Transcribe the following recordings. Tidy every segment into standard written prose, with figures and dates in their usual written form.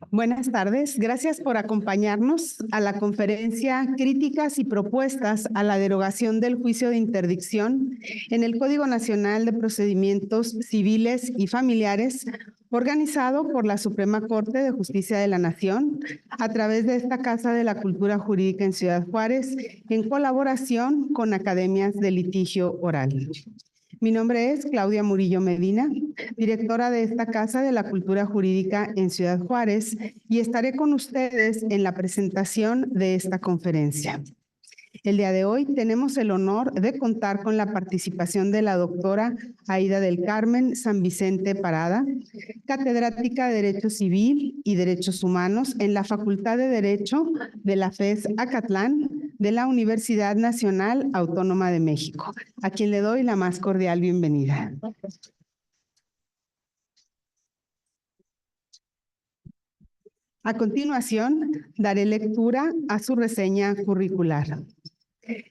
Buenas tardes. Gracias por acompañarnos a la conferencia Críticas y Propuestas a la Derogación del Juicio de Interdicción en el Código Nacional de Procedimientos Civiles y Familiares, organizado por la Suprema Corte de Justicia de la Nación a través de esta Casa de la Cultura Jurídica en Ciudad Juárez, en colaboración con Academias de Litigio Oral. Mi nombre es Claudia Murillo Medina, directora de esta Casa de la Cultura Jurídica en Ciudad Juárez, y estaré con ustedes en la presentación de esta conferencia. El día de hoy tenemos el honor de contar con la participación de la doctora Aida del Carmen San Vicente Parada, catedrática de Derecho Civil y Derechos Humanos en la Facultad de Derecho de la FES Acatlán de la Universidad Nacional Autónoma de México, a quien le doy la más cordial bienvenida. A continuación, daré lectura a su reseña curricular.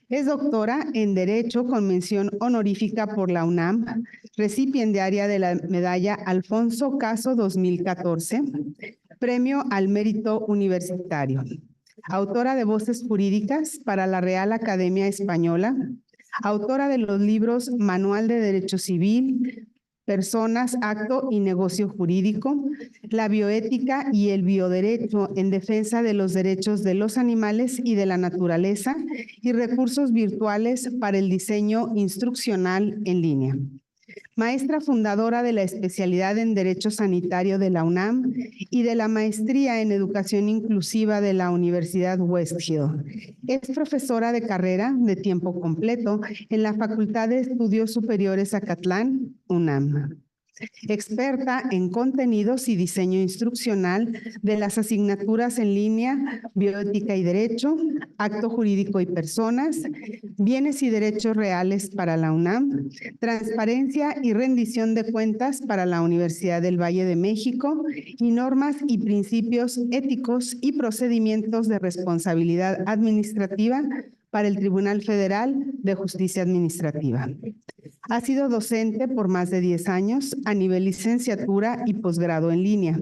Es doctora en Derecho con mención honorífica por la UNAM, recipiendaria de la medalla Alfonso Caso 2014, Premio al Mérito Universitario. Autora de Voces Jurídicas para la Real Academia Española, autora de los libros Manual de Derecho Civil, Personas, Acto y Negocio Jurídico, la bioética y el bioderecho en defensa de los derechos de los animales y de la naturaleza y recursos virtuales para el diseño instruccional en línea. Maestra fundadora de la especialidad en Derecho Sanitario de la UNAM y de la maestría en Educación Inclusiva de la Universidad West Hill. Es profesora de carrera de tiempo completo en la Facultad de Estudios Superiores Acatlán, UNAM. Experta en contenidos y diseño instruccional de las asignaturas en línea Bioética y Derecho, Acto Jurídico y Personas, Bienes y Derechos Reales para la UNAM, Transparencia y Rendición de Cuentas para la Universidad del Valle de México y Normas y Principios Éticos y Procedimientos de Responsabilidad Administrativa para el Tribunal Federal de Justicia Administrativa. Ha sido docente por más de 10 años a nivel licenciatura y posgrado en línea.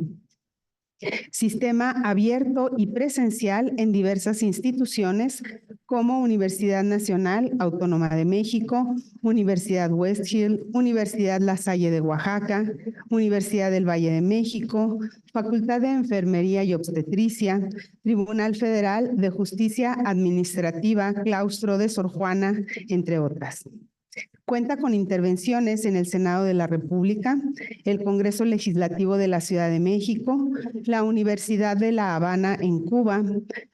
Sistema abierto y presencial en diversas instituciones como Universidad Nacional Autónoma de México, Universidad West Hill, Universidad La Salle de Oaxaca, Universidad del Valle de México, Facultad de Enfermería y Obstetricia, Tribunal Federal de Justicia Administrativa, Claustro de Sor Juana, entre otras. Cuenta con intervenciones en el Senado de la República, el Congreso Legislativo de la Ciudad de México, la Universidad de La Habana en Cuba,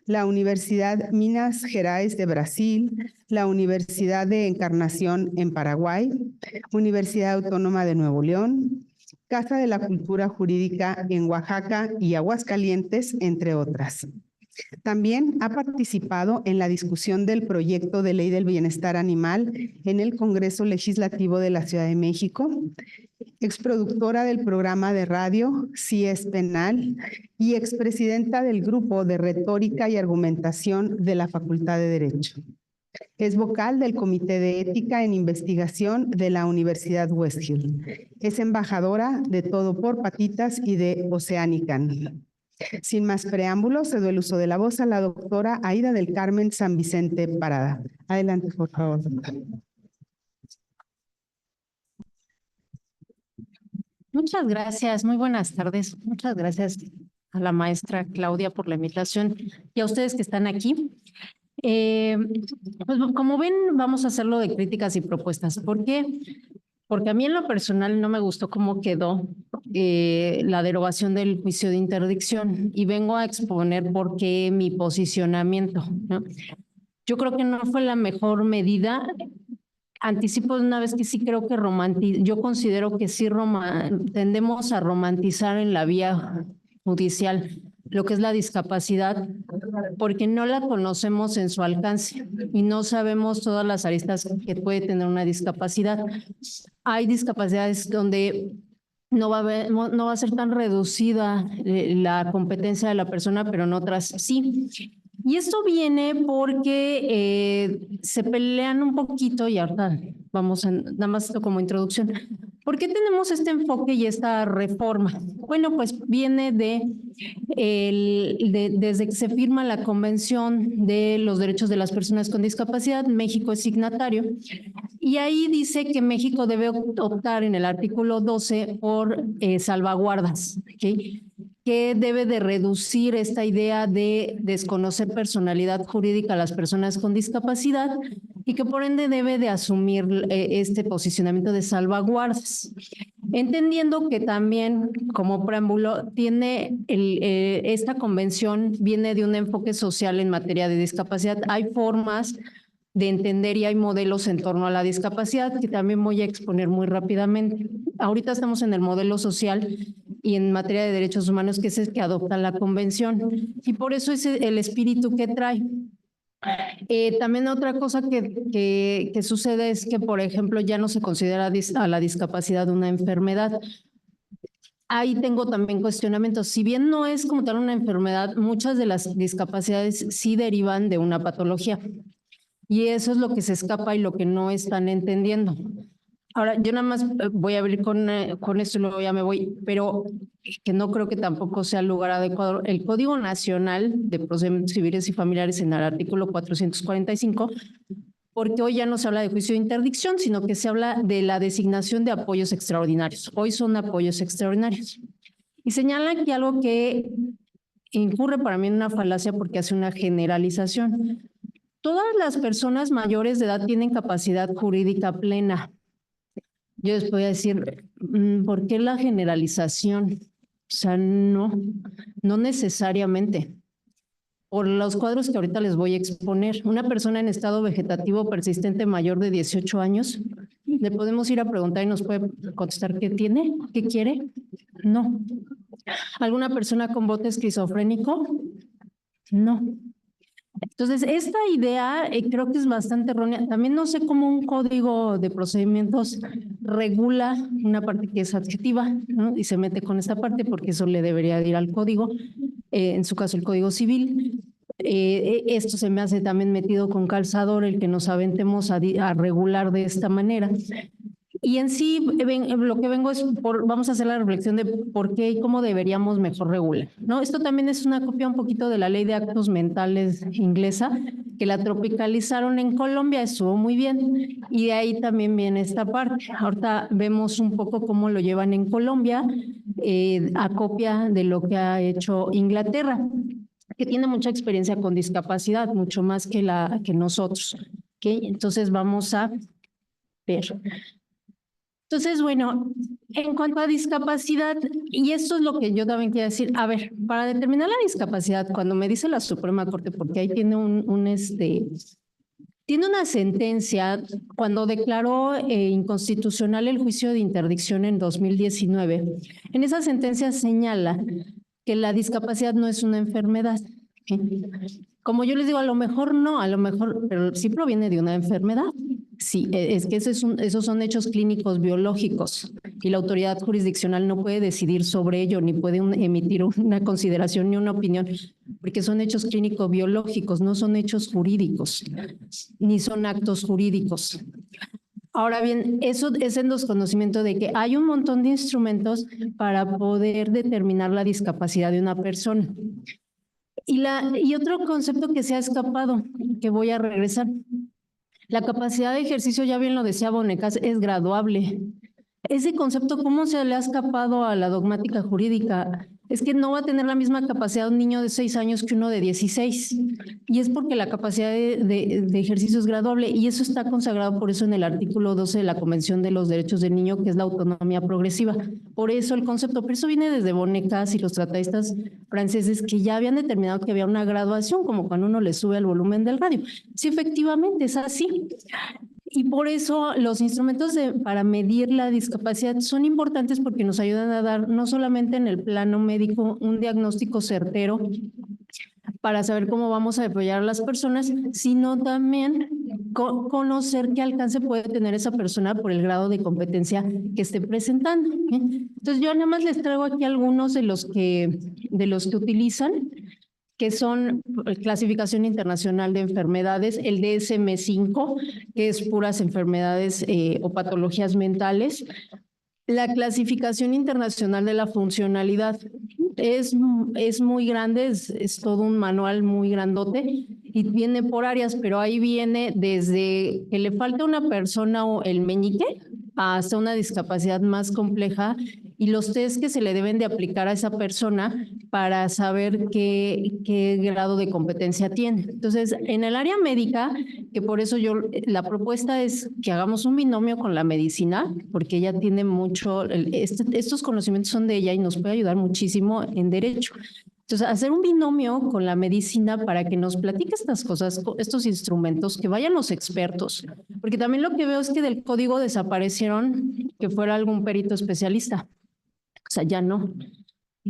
la Universidad Minas Gerais de Brasil, la Universidad de Encarnación en Paraguay, Universidad Autónoma de Nuevo León, Casa de la Cultura Jurídica en Oaxaca y Aguascalientes, entre otras. También ha participado en la discusión del proyecto de ley del bienestar animal en el Congreso Legislativo de la Ciudad de México, exproductora del programa de radio Si es Penal y expresidenta del Grupo de Retórica y Argumentación de la Facultad de Derecho. Es vocal del Comité de Ética en Investigación de la Universidad West Hill. Es embajadora de Todo por Patitas y de Oceanican. Sin más preámbulos, cedo el uso de la voz a la doctora Aida del Carmen San Vicente Parada. Adelante, por favor. Muchas gracias, muy buenas tardes. Muchas gracias a la maestra Claudia por la invitación y a ustedes que están aquí. Pues como ven, vamos a hacerlo de críticas y propuestas. ¿Por qué? Porque a mí en lo personal no me gustó cómo quedó la derogación del juicio de interdicción y vengo a exponer por qué mi posicionamiento, ¿no? Yo creo que no fue la mejor medida. Anticipo de una vez que sí creo que yo considero que sí tendemos a romantizar en la vía judicial lo que es la discapacidad, porque no la conocemos en su alcance y no sabemos todas las aristas que puede tener una discapacidad. Hay discapacidades donde no va a ser tan reducida la competencia de la persona, pero en otras sí. Y esto viene porque se pelean un poquito, y ahorita vamos nada más como introducción, ¿Por qué tenemos este enfoque y esta reforma? Bueno, pues viene desde que se firma la Convención de los Derechos de las Personas con Discapacidad, México es signatario, y ahí dice que México debe optar en el artículo 12 por salvaguardas, ¿okay? Que debe de reducir esta idea de desconocer personalidad jurídica a las personas con discapacidad y que por ende debe de asumir este posicionamiento de salvaguardas. Entendiendo que también como preámbulo tiene esta convención viene de un enfoque social en materia de discapacidad. Hay formas de entender y hay modelos en torno a la discapacidad que también voy a exponer muy rápidamente. Ahorita estamos en el modelo social y en materia de derechos humanos, que es el que adopta la convención. Y por eso es el espíritu que trae. También otra cosa que sucede es que, por ejemplo, ya no se considera a la discapacidad una enfermedad. Ahí tengo también cuestionamientos. Si bien no es como tal una enfermedad, muchas de las discapacidades sí derivan de una patología. Y eso es lo que se escapa y lo que no están entendiendo. Ahora, yo nada más voy a abrir con esto y luego ya me voy, pero que no creo que tampoco sea el lugar adecuado. El Código Nacional de Procedimientos Civiles y Familiares en el artículo 445, porque hoy ya no se habla de juicio de interdicción, sino que se habla de la designación de apoyos extraordinarios. Hoy son apoyos extraordinarios. Y señala aquí algo que incurre para mí en una falacia porque hace una generalización. Todas las personas mayores de edad tienen capacidad jurídica plena. Yo les voy a decir, ¿por qué la generalización? O sea, no necesariamente. Por los cuadros que ahorita les voy a exponer, una persona en estado vegetativo persistente mayor de 18 años, le podemos ir a preguntar y nos puede contestar qué tiene, qué quiere. No. ¿Alguna persona con brote esquizofrénico? No. Entonces, esta idea creo que es bastante errónea. También no sé cómo un código de procedimientos regula una parte que es adjetiva, ¿no? Y se mete con esta parte porque eso le debería ir al código, en su caso el Código Civil. Esto se me hace también metido con calzador el que nos aventemos a regular de esta manera. Y en sí, lo que vengo es, vamos a hacer la reflexión de por qué y cómo deberíamos mejor regular, ¿no? Esto también es una copia un poquito de la Ley de Actos Mentales inglesa, que la tropicalizaron en Colombia, estuvo muy bien, y de ahí también viene esta parte. Ahorita vemos un poco cómo lo llevan en Colombia, a copia de lo que ha hecho Inglaterra, que tiene mucha experiencia con discapacidad, mucho más que nosotros. ¿Okay? Entonces vamos a ver. Entonces, bueno, en cuanto a discapacidad, y esto es lo que yo también quiero decir, a ver, para determinar la discapacidad, cuando me dice la Suprema Corte, porque ahí tiene tiene una sentencia cuando declaró inconstitucional el juicio de interdicción en 2019. En esa sentencia señala que la discapacidad no es una enfermedad. Como yo les digo, a lo mejor no, a lo mejor, pero sí proviene de una enfermedad. Sí, es que esos son hechos clínicos biológicos y la autoridad jurisdiccional no puede decidir sobre ello, ni puede emitir una consideración ni una opinión, porque son hechos clínicos biológicos, no son hechos jurídicos, ni son actos jurídicos. Ahora bien, eso es en desconocimiento de que hay un montón de instrumentos para poder determinar la discapacidad de una persona. Y otro concepto que se ha escapado, que voy a regresar. La capacidad de ejercicio, ya bien lo decía Bonecas, es graduable. Ese concepto, ¿cómo se le ha escapado a la dogmática jurídica? Es que no va a tener la misma capacidad un niño de 6 años que uno de 16. Y es porque la capacidad de ejercicio es graduable. Y eso está consagrado por eso en el artículo 12 de la Convención de los Derechos del Niño, que es la autonomía progresiva. Por eso el concepto, pero eso viene desde Bonecas y los tratadistas franceses que ya habían determinado que había una graduación, como cuando uno le sube el volumen del radio. Sí, efectivamente, es así. Y por eso los instrumentos para medir la discapacidad son importantes porque nos ayudan a dar no solamente en el plano médico un diagnóstico certero para saber cómo vamos a apoyar a las personas, sino también conocer qué alcance puede tener esa persona por el grado de competencia que esté presentando. Entonces yo nada más les traigo aquí algunos de los que utilizan, que son clasificación internacional de enfermedades, el DSM-5, que es puras enfermedades o patologías mentales, La clasificación internacional de la funcionalidad es muy grande, es todo un manual muy grandote y viene por áreas, pero ahí viene desde que le falta a una persona o el meñique hasta una discapacidad más compleja y los test que se le deben de aplicar a esa persona para saber qué grado de competencia tiene. Entonces, en el área médica, que por eso la propuesta es que hagamos un binomio con la medicina, porque ella tiene mucho, estos conocimientos son de ella y nos puede ayudar muchísimo en derecho. Entonces, hacer un binomio con la medicina para que nos platique estas cosas, estos instrumentos, que vayan los expertos, porque también lo que veo es que del código desaparecieron que fuera algún perito especialista. O sea, ya no.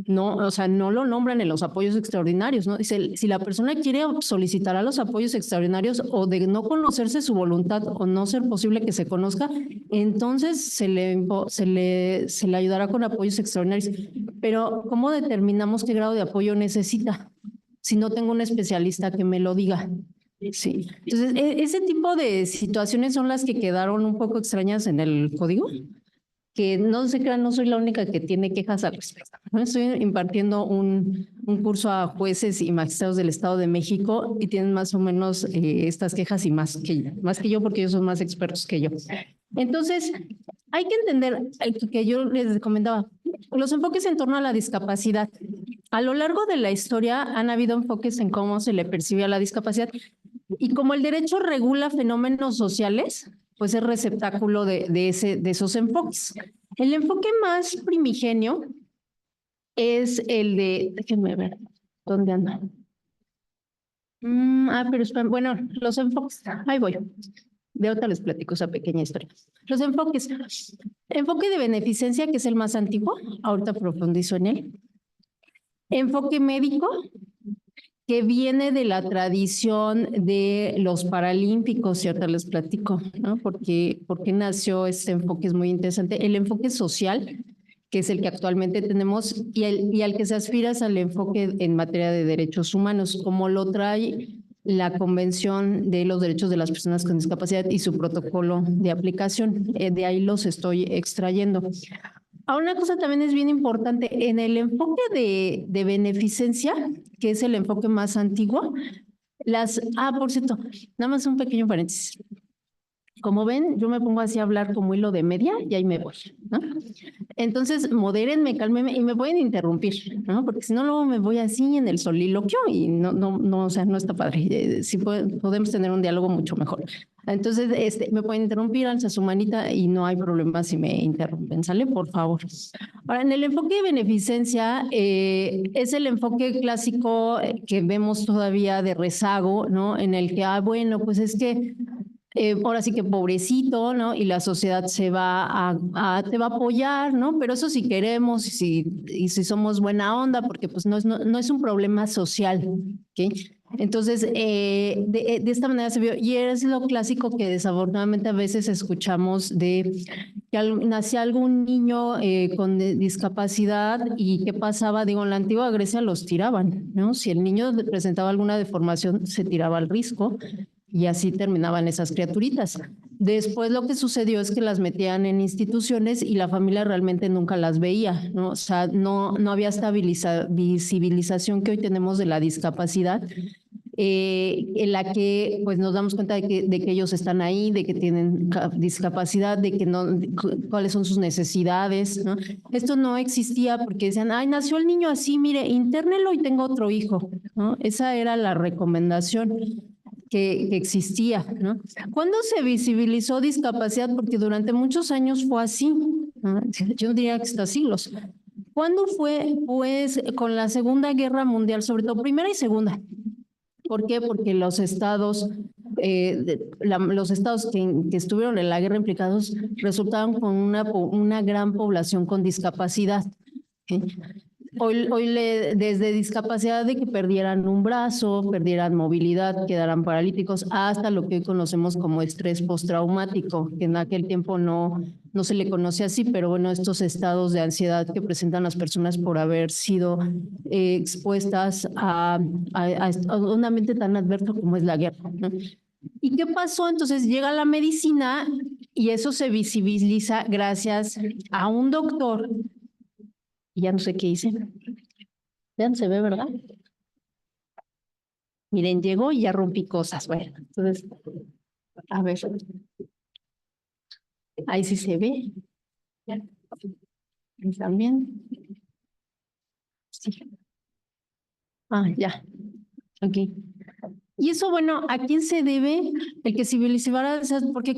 No, o sea, no lo nombran en los apoyos extraordinarios, ¿no? Dice, si la persona quiere solicitar a los apoyos extraordinarios o de no conocerse su voluntad o no ser posible que se conozca, entonces se le ayudará con apoyos extraordinarios. Pero, ¿cómo determinamos qué grado de apoyo necesita? Si no tengo un especialista que me lo diga. Sí. Entonces, ese tipo de situaciones son las que quedaron un poco extrañas en el código. Que no se crean, no soy la única que tiene quejas al respecto. Estoy impartiendo un curso a jueces y magistrados del Estado de México y tienen más o menos estas quejas y más que yo, porque ellos son más expertos que yo. Entonces, hay que entender que yo les comentaba, los enfoques en torno a la discapacidad. A lo largo de la historia han habido enfoques en cómo se le percibe a la discapacidad y como el derecho regula fenómenos sociales, pues es receptáculo de esos enfoques. El enfoque más primigenio es el de, déjenme ver, ¿dónde anda? Pero esperen, bueno, los enfoques, ahí voy. De ahorita les platico esa pequeña historia. Los enfoques. Enfoque de beneficencia, que es el más antiguo, ahorita profundizo en él. Enfoque médico, que viene de la tradición de los paralímpicos, y ahorita les platico, ¿no? Porque nació este enfoque, es muy interesante. El enfoque social, que es el que actualmente tenemos, y al que se aspira es al enfoque en materia de derechos humanos, como lo trae la Convención de los Derechos de las Personas con Discapacidad y su protocolo de aplicación. De ahí los estoy extrayendo. Ahora, una cosa también es bien importante, en el enfoque de beneficencia, que es el enfoque más antiguo, por cierto, nada más un pequeño paréntesis. Como ven, yo me pongo así a hablar como hilo de media y ahí me voy, ¿no? Entonces, modérenme, cálmenme y me pueden interrumpir, ¿no? Porque si no, luego me voy así en el soliloquio y no, o sea, no está padre. Sí podemos tener un diálogo mucho mejor. Entonces, me pueden interrumpir, alza su manita y no hay problema si me interrumpen, ¿sale? Por favor. Ahora, en el enfoque de beneficencia, es el enfoque clásico que vemos todavía de rezago, ¿no? En el que, bueno, pues es que ahora sí que pobrecito, ¿no? Y la sociedad te va a apoyar, ¿no? Pero eso sí queremos y si somos buena onda, porque pues no es un problema social, ¿ok? Entonces, de esta manera se vio, y es lo clásico que desafortunadamente a veces escuchamos de que nacía algún niño con discapacidad y qué pasaba, digo, en la antigua Grecia los tiraban, ¿no? Si el niño presentaba alguna deformación, se tiraba al risco. Y así terminaban esas criaturitas. Después lo que sucedió es que las metían en instituciones y la familia realmente nunca las veía, ¿no? O sea, no había esta visibilización que hoy tenemos de la discapacidad, en la que pues nos damos cuenta de que ellos están ahí, de que tienen discapacidad, de que no, cuáles son sus necesidades, ¿no? Esto no existía porque decían, ay, nació el niño así, mire, intérnelo y tengo otro hijo, ¿no? Esa era la recomendación que existía, ¿no? ¿Cuándo se visibilizó discapacidad? Porque durante muchos años fue así, ¿no? Yo diría que hasta siglos. ¿Cuándo fue? Pues con la Segunda Guerra Mundial, sobre todo Primera y Segunda. ¿Por qué? Porque los estados, los estados que estuvieron en la guerra implicados resultaron con una gran población con discapacidad. ¿Sí? Hoy desde discapacidad de que perdieran un brazo, perdieran movilidad, quedaran paralíticos, hasta lo que hoy conocemos como estrés postraumático, que en aquel tiempo no se le conoce así, pero bueno, estos estados de ansiedad que presentan las personas por haber sido expuestas a un ambiente tan adverso como es la guerra, ¿no? ¿Y qué pasó? Entonces llega la medicina Y eso se visibiliza gracias a un doctor. Ya no sé qué hice. Ya no se ve, ¿verdad? Miren, llegó y ya rompí cosas. Bueno, entonces, a ver. Ahí sí se ve. Ahí también. Sí. Ah, ya. Ok. Y eso, bueno, ¿a quién se debe el que civilizara? Porque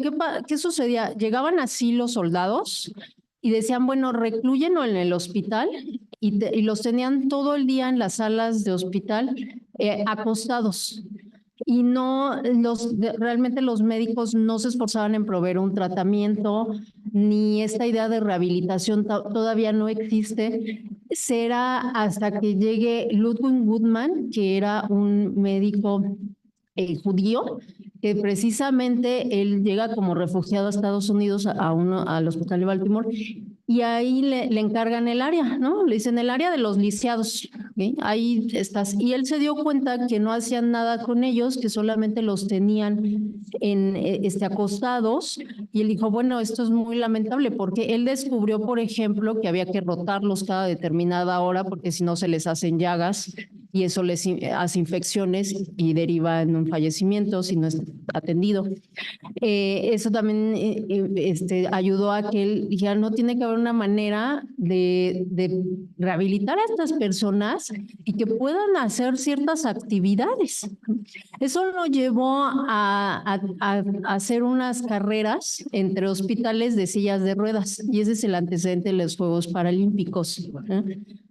¿qué sucedía? Llegaban así los soldados y decían, bueno, reclúyenlo en el hospital y los tenían todo el día en las salas de hospital acostados. Y no, realmente los médicos no se esforzaban en proveer un tratamiento, ni esta idea de rehabilitación todavía no existe. Será hasta que llegue Ludwig Goodman, que era un médico judío, que precisamente él llega como refugiado a Estados Unidos al hospital de Baltimore y ahí le encargan el área, ¿no? Le dicen el área de los lisiados, ¿okay? Ahí estás. Y él se dio cuenta que no hacían nada con ellos, que solamente los tenían acostados. Y él dijo, bueno, esto es muy lamentable porque él descubrió, por ejemplo, que había que rotarlos cada determinada hora porque si no se les hacen llagas y eso les hace infecciones y deriva en un fallecimiento si no es atendido. Eso también ayudó a que él dijera, no tiene que haber una manera de rehabilitar a estas personas y que puedan hacer ciertas actividades. Eso lo llevó a hacer unas carreras entre hospitales de sillas de ruedas y ese es el antecedente de los Juegos Paralímpicos.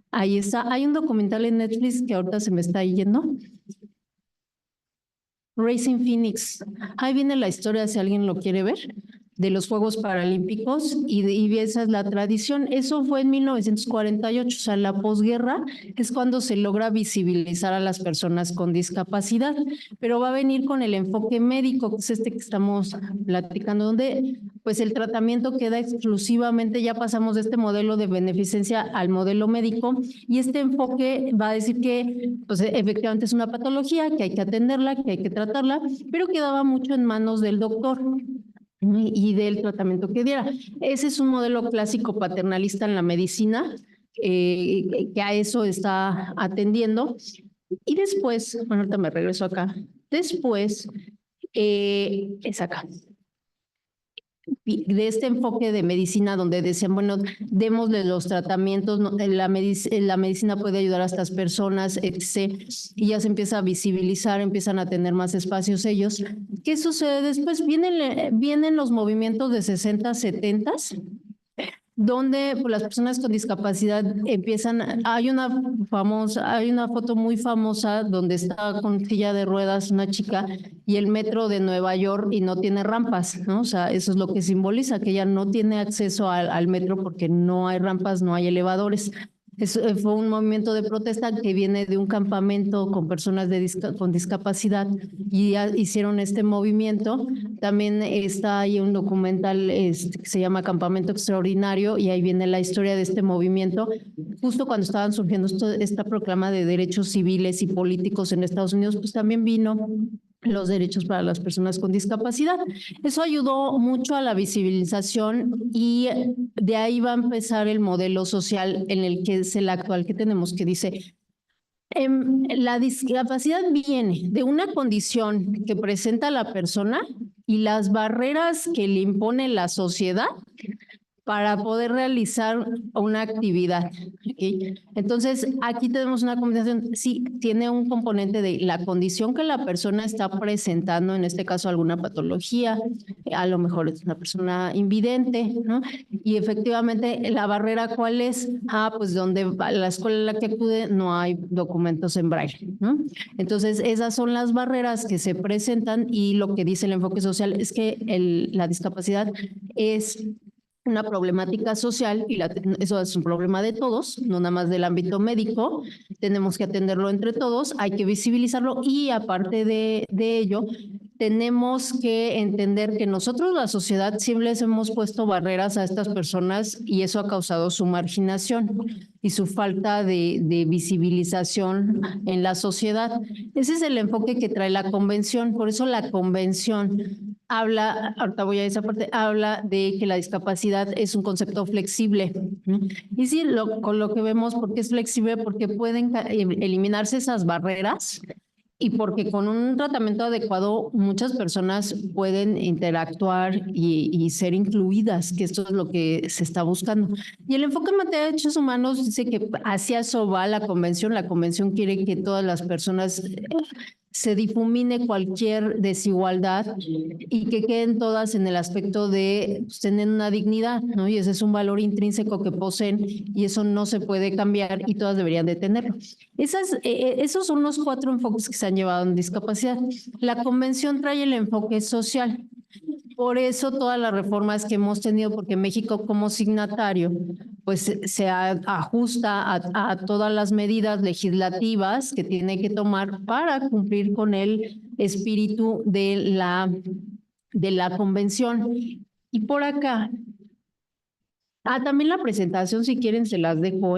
Ahí está, hay un documental en Netflix que ahorita se me está yendo. Racing Phoenix. Ahí viene la historia, si alguien lo quiere ver, de los Juegos Paralímpicos y esa es la tradición. Eso fue en 1948, o sea, en la posguerra es cuando se logra visibilizar a las personas con discapacidad, pero va a venir con el enfoque médico, que es este que estamos platicando, donde pues el tratamiento queda exclusivamente, ya pasamos de este modelo de beneficencia al modelo médico y este enfoque va a decir que pues, efectivamente es una patología, que hay que atenderla, que hay que tratarla, pero quedaba mucho en manos del doctor y del tratamiento que diera. Ese es un modelo clásico paternalista en la medicina que a eso está atendiendo. Y después, bueno, ahorita me regreso acá. Después, es acá. De este enfoque de medicina donde decían, bueno, démosle los tratamientos, la medicina puede ayudar a estas personas, etc. Y ya se empieza a visibilizar, empiezan a tener más espacios ellos. ¿Qué sucede después? Vienen los movimientos de 60, 70, donde pues, las personas con discapacidad empiezan, hay una foto muy famosa donde está con silla de ruedas una chica y el metro de Nueva York y no tiene rampas, ¿no? O sea, eso es lo que simboliza, que ella no tiene acceso al metro porque no hay rampas, no hay elevadores. Fue un movimiento de protesta que viene de un campamento con personas con discapacidad y hicieron este movimiento. También está ahí un documental que se llama Campamento Extraordinario y ahí viene la historia de este movimiento. Justo cuando estaban surgiendo esta proclama de derechos civiles y políticos en Estados Unidos, pues también vino los derechos para las personas con discapacidad. Eso ayudó mucho a la visibilización y de ahí va a empezar el modelo social en el que es el actual que tenemos, que dice, la discapacidad viene de una condición que presenta la persona y las barreras que le impone la sociedad para poder realizar una actividad. ¿Okay? Entonces, aquí tenemos una combinación, sí, tiene un componente de la condición que la persona está presentando, en este caso alguna patología, a lo mejor es una persona invidente, ¿no? Y efectivamente, la barrera, ¿cuál es? Pues donde la escuela en la que acude no hay documentos en braille, ¿no? Entonces, esas son las barreras que se presentan y lo que dice el enfoque social es que la discapacidad es una problemática social y eso es un problema de todos, no nada más del ámbito médico, tenemos que atenderlo entre todos, hay que visibilizarlo y aparte de ello, tenemos que entender que nosotros, la sociedad, siempre les hemos puesto barreras a estas personas y eso ha causado su marginación y su falta de visibilización en la sociedad. Ese es el enfoque que trae la convención, por eso la convención ahorita voy a esa parte, habla de que la discapacidad es un concepto flexible. Y sí, con lo que vemos, porque es flexible, porque pueden eliminarse esas barreras y porque con un tratamiento adecuado muchas personas pueden interactuar y ser incluidas, que esto es lo que se está buscando. Y el enfoque en materia de derechos humanos dice que hacia eso va la convención. La convención quiere que todas las personas se difumine cualquier desigualdad y que queden todas en el aspecto de pues, tener una dignidad, ¿no? Y ese es un valor intrínseco que poseen y eso no se puede cambiar y todas deberían de tenerlo. Esos son los 4 enfoques que se han llevado en discapacidad. La convención trae el enfoque social. Por eso todas las reformas que hemos tenido, porque México como signatario, pues se ajusta a todas las medidas legislativas que tiene que tomar para cumplir con el espíritu de la convención. Y por acá, también la presentación, si quieren, se las dejo,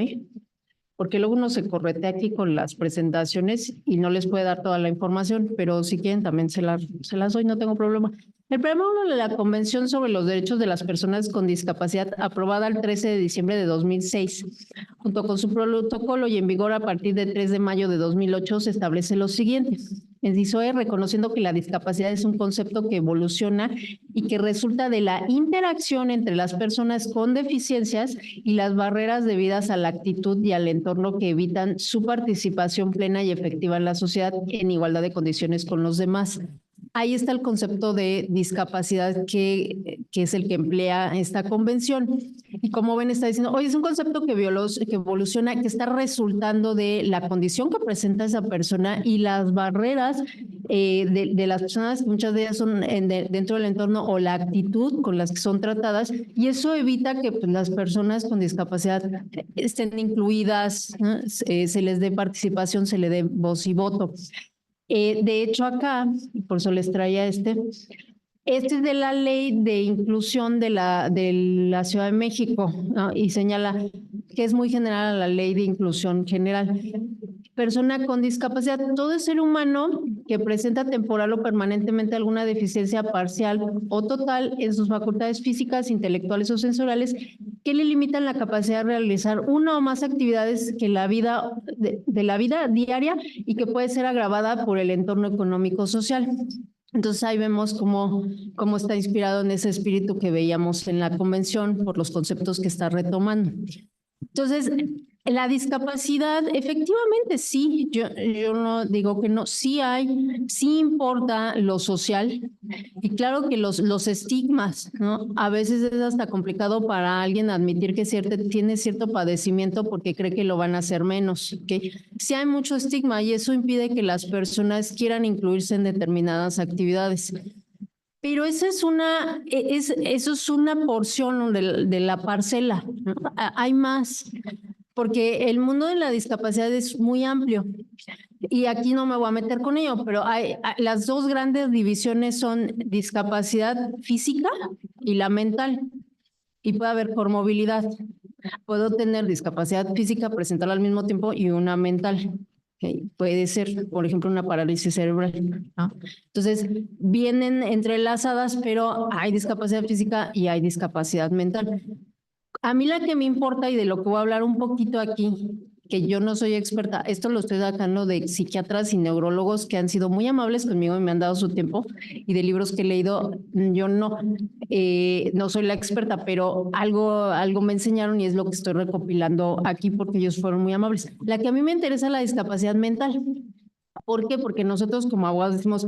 porque luego uno se corretea aquí con las presentaciones y no les puede dar toda la información, pero si quieren también se las doy, no tengo problema. El preámbulo de la Convención sobre los Derechos de las Personas con Discapacidad, aprobada el 13 de diciembre de 2006, junto con su protocolo y en vigor a partir del 3 de mayo de 2008, se establece lo siguiente. Inciso E, reconociendo que la discapacidad es un concepto que evoluciona y que resulta de la interacción entre las personas con deficiencias y las barreras debidas a la actitud y al entorno que evitan su participación plena y efectiva en la sociedad en igualdad de condiciones con los demás. Ahí está el concepto de discapacidad que es el que emplea esta convención. Y como ven, está diciendo, oye, es un concepto que evoluciona, que está resultando de la condición que presenta esa persona y las barreras de las personas, que muchas de ellas son dentro del entorno, o la actitud con las que son tratadas, y eso evita que pues, las personas con discapacidad estén incluidas, ¿no? Se les dé participación, se les dé voz y voto. De hecho, acá, y por eso les traía este es de la Ley de Inclusión de la Ciudad de México, ¿no? Y señala que es muy general a la Ley de Inclusión General. Persona con discapacidad, todo ser humano que presenta temporal o permanentemente alguna deficiencia parcial o total en sus facultades físicas, intelectuales o sensoriales que le limitan la capacidad de realizar una o más actividades que la vida de la vida diaria y que puede ser agravada por el entorno económico social. Entonces ahí vemos cómo está inspirado en ese espíritu que veíamos en la convención por los conceptos que está retomando. Entonces, la discapacidad, efectivamente sí, yo no digo que no, sí importa lo social y claro que los estigmas, ¿no? A veces es hasta complicado para alguien admitir que tiene cierto padecimiento porque cree que lo van a hacer menos, ¿ok? Sí hay mucho estigma y eso impide que las personas quieran incluirse en determinadas actividades. Pero eso es una porción de la parcela, ¿no? Hay más, porque el mundo de la discapacidad es muy amplio. Y aquí no me voy a meter con ello, pero las 2 grandes divisiones son discapacidad física y la mental. Y puede haber comorbilidad. Puedo tener discapacidad física, presentarla al mismo tiempo y una mental. Okay. Puede ser, por ejemplo, una parálisis cerebral, ¿no? Entonces, vienen entrelazadas, pero hay discapacidad física y hay discapacidad mental. A mí la que me importa y de lo que voy a hablar un poquito aquí, que yo no soy experta, esto lo estoy sacando de psiquiatras y neurólogos que han sido muy amables conmigo y me han dado su tiempo, y de libros que he leído, yo no soy la experta, pero algo me enseñaron y es lo que estoy recopilando aquí porque ellos fueron muy amables. La que a mí me interesa es la discapacidad mental. ¿Por qué? Porque nosotros como abogados decimos,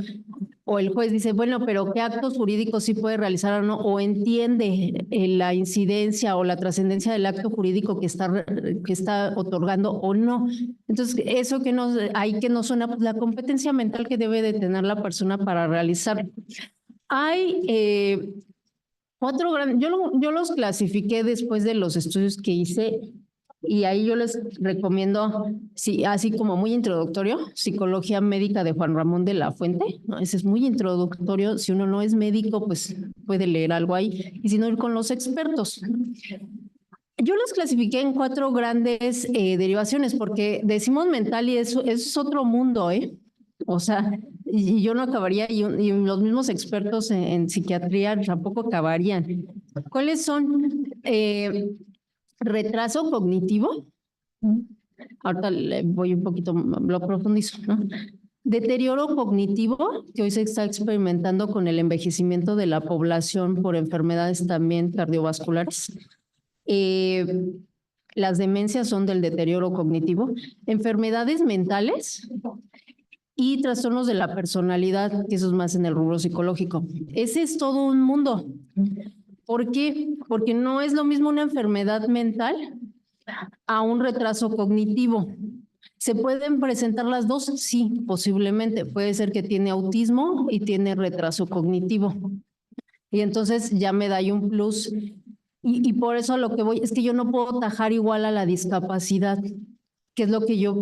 o el juez dice, bueno, pero ¿qué actos jurídicos sí puede realizar o no? O entiende la incidencia o la trascendencia del acto jurídico que está otorgando o no. Entonces, eso que nos suena, pues la competencia mental que debe de tener la persona para realizar. Hay 4 grandes, yo los clasifiqué después de los estudios que hice. Y ahí yo les recomiendo, sí, así como muy introductorio, Psicología Médica de Juan Ramón de la Fuente, ¿no? Ese es muy introductorio. Si uno no es médico, pues puede leer algo ahí. Y si no, ir con los expertos. Yo los clasifiqué en 4 grandes derivaciones, porque decimos mental y eso es otro mundo, ¿eh? O sea, y yo no acabaría, y los mismos expertos en psiquiatría tampoco acabarían. ¿Cuáles son retraso cognitivo? Ahorita le voy un poquito, lo profundizo, ¿no? Deterioro cognitivo, que hoy se está experimentando con el envejecimiento de la población por enfermedades también cardiovasculares. Las demencias son del deterioro cognitivo, enfermedades mentales y trastornos de la personalidad, que eso es más en el rubro psicológico. Ese es todo un mundo. ¿Por qué? Porque no es lo mismo una enfermedad mental a un retraso cognitivo. ¿Se pueden presentar las dos? Sí, posiblemente. Puede ser que tiene autismo y tiene retraso cognitivo. Y entonces ya me da ahí un plus. Y por eso lo que voy es que yo no puedo tajar igual a la discapacidad, que es lo que yo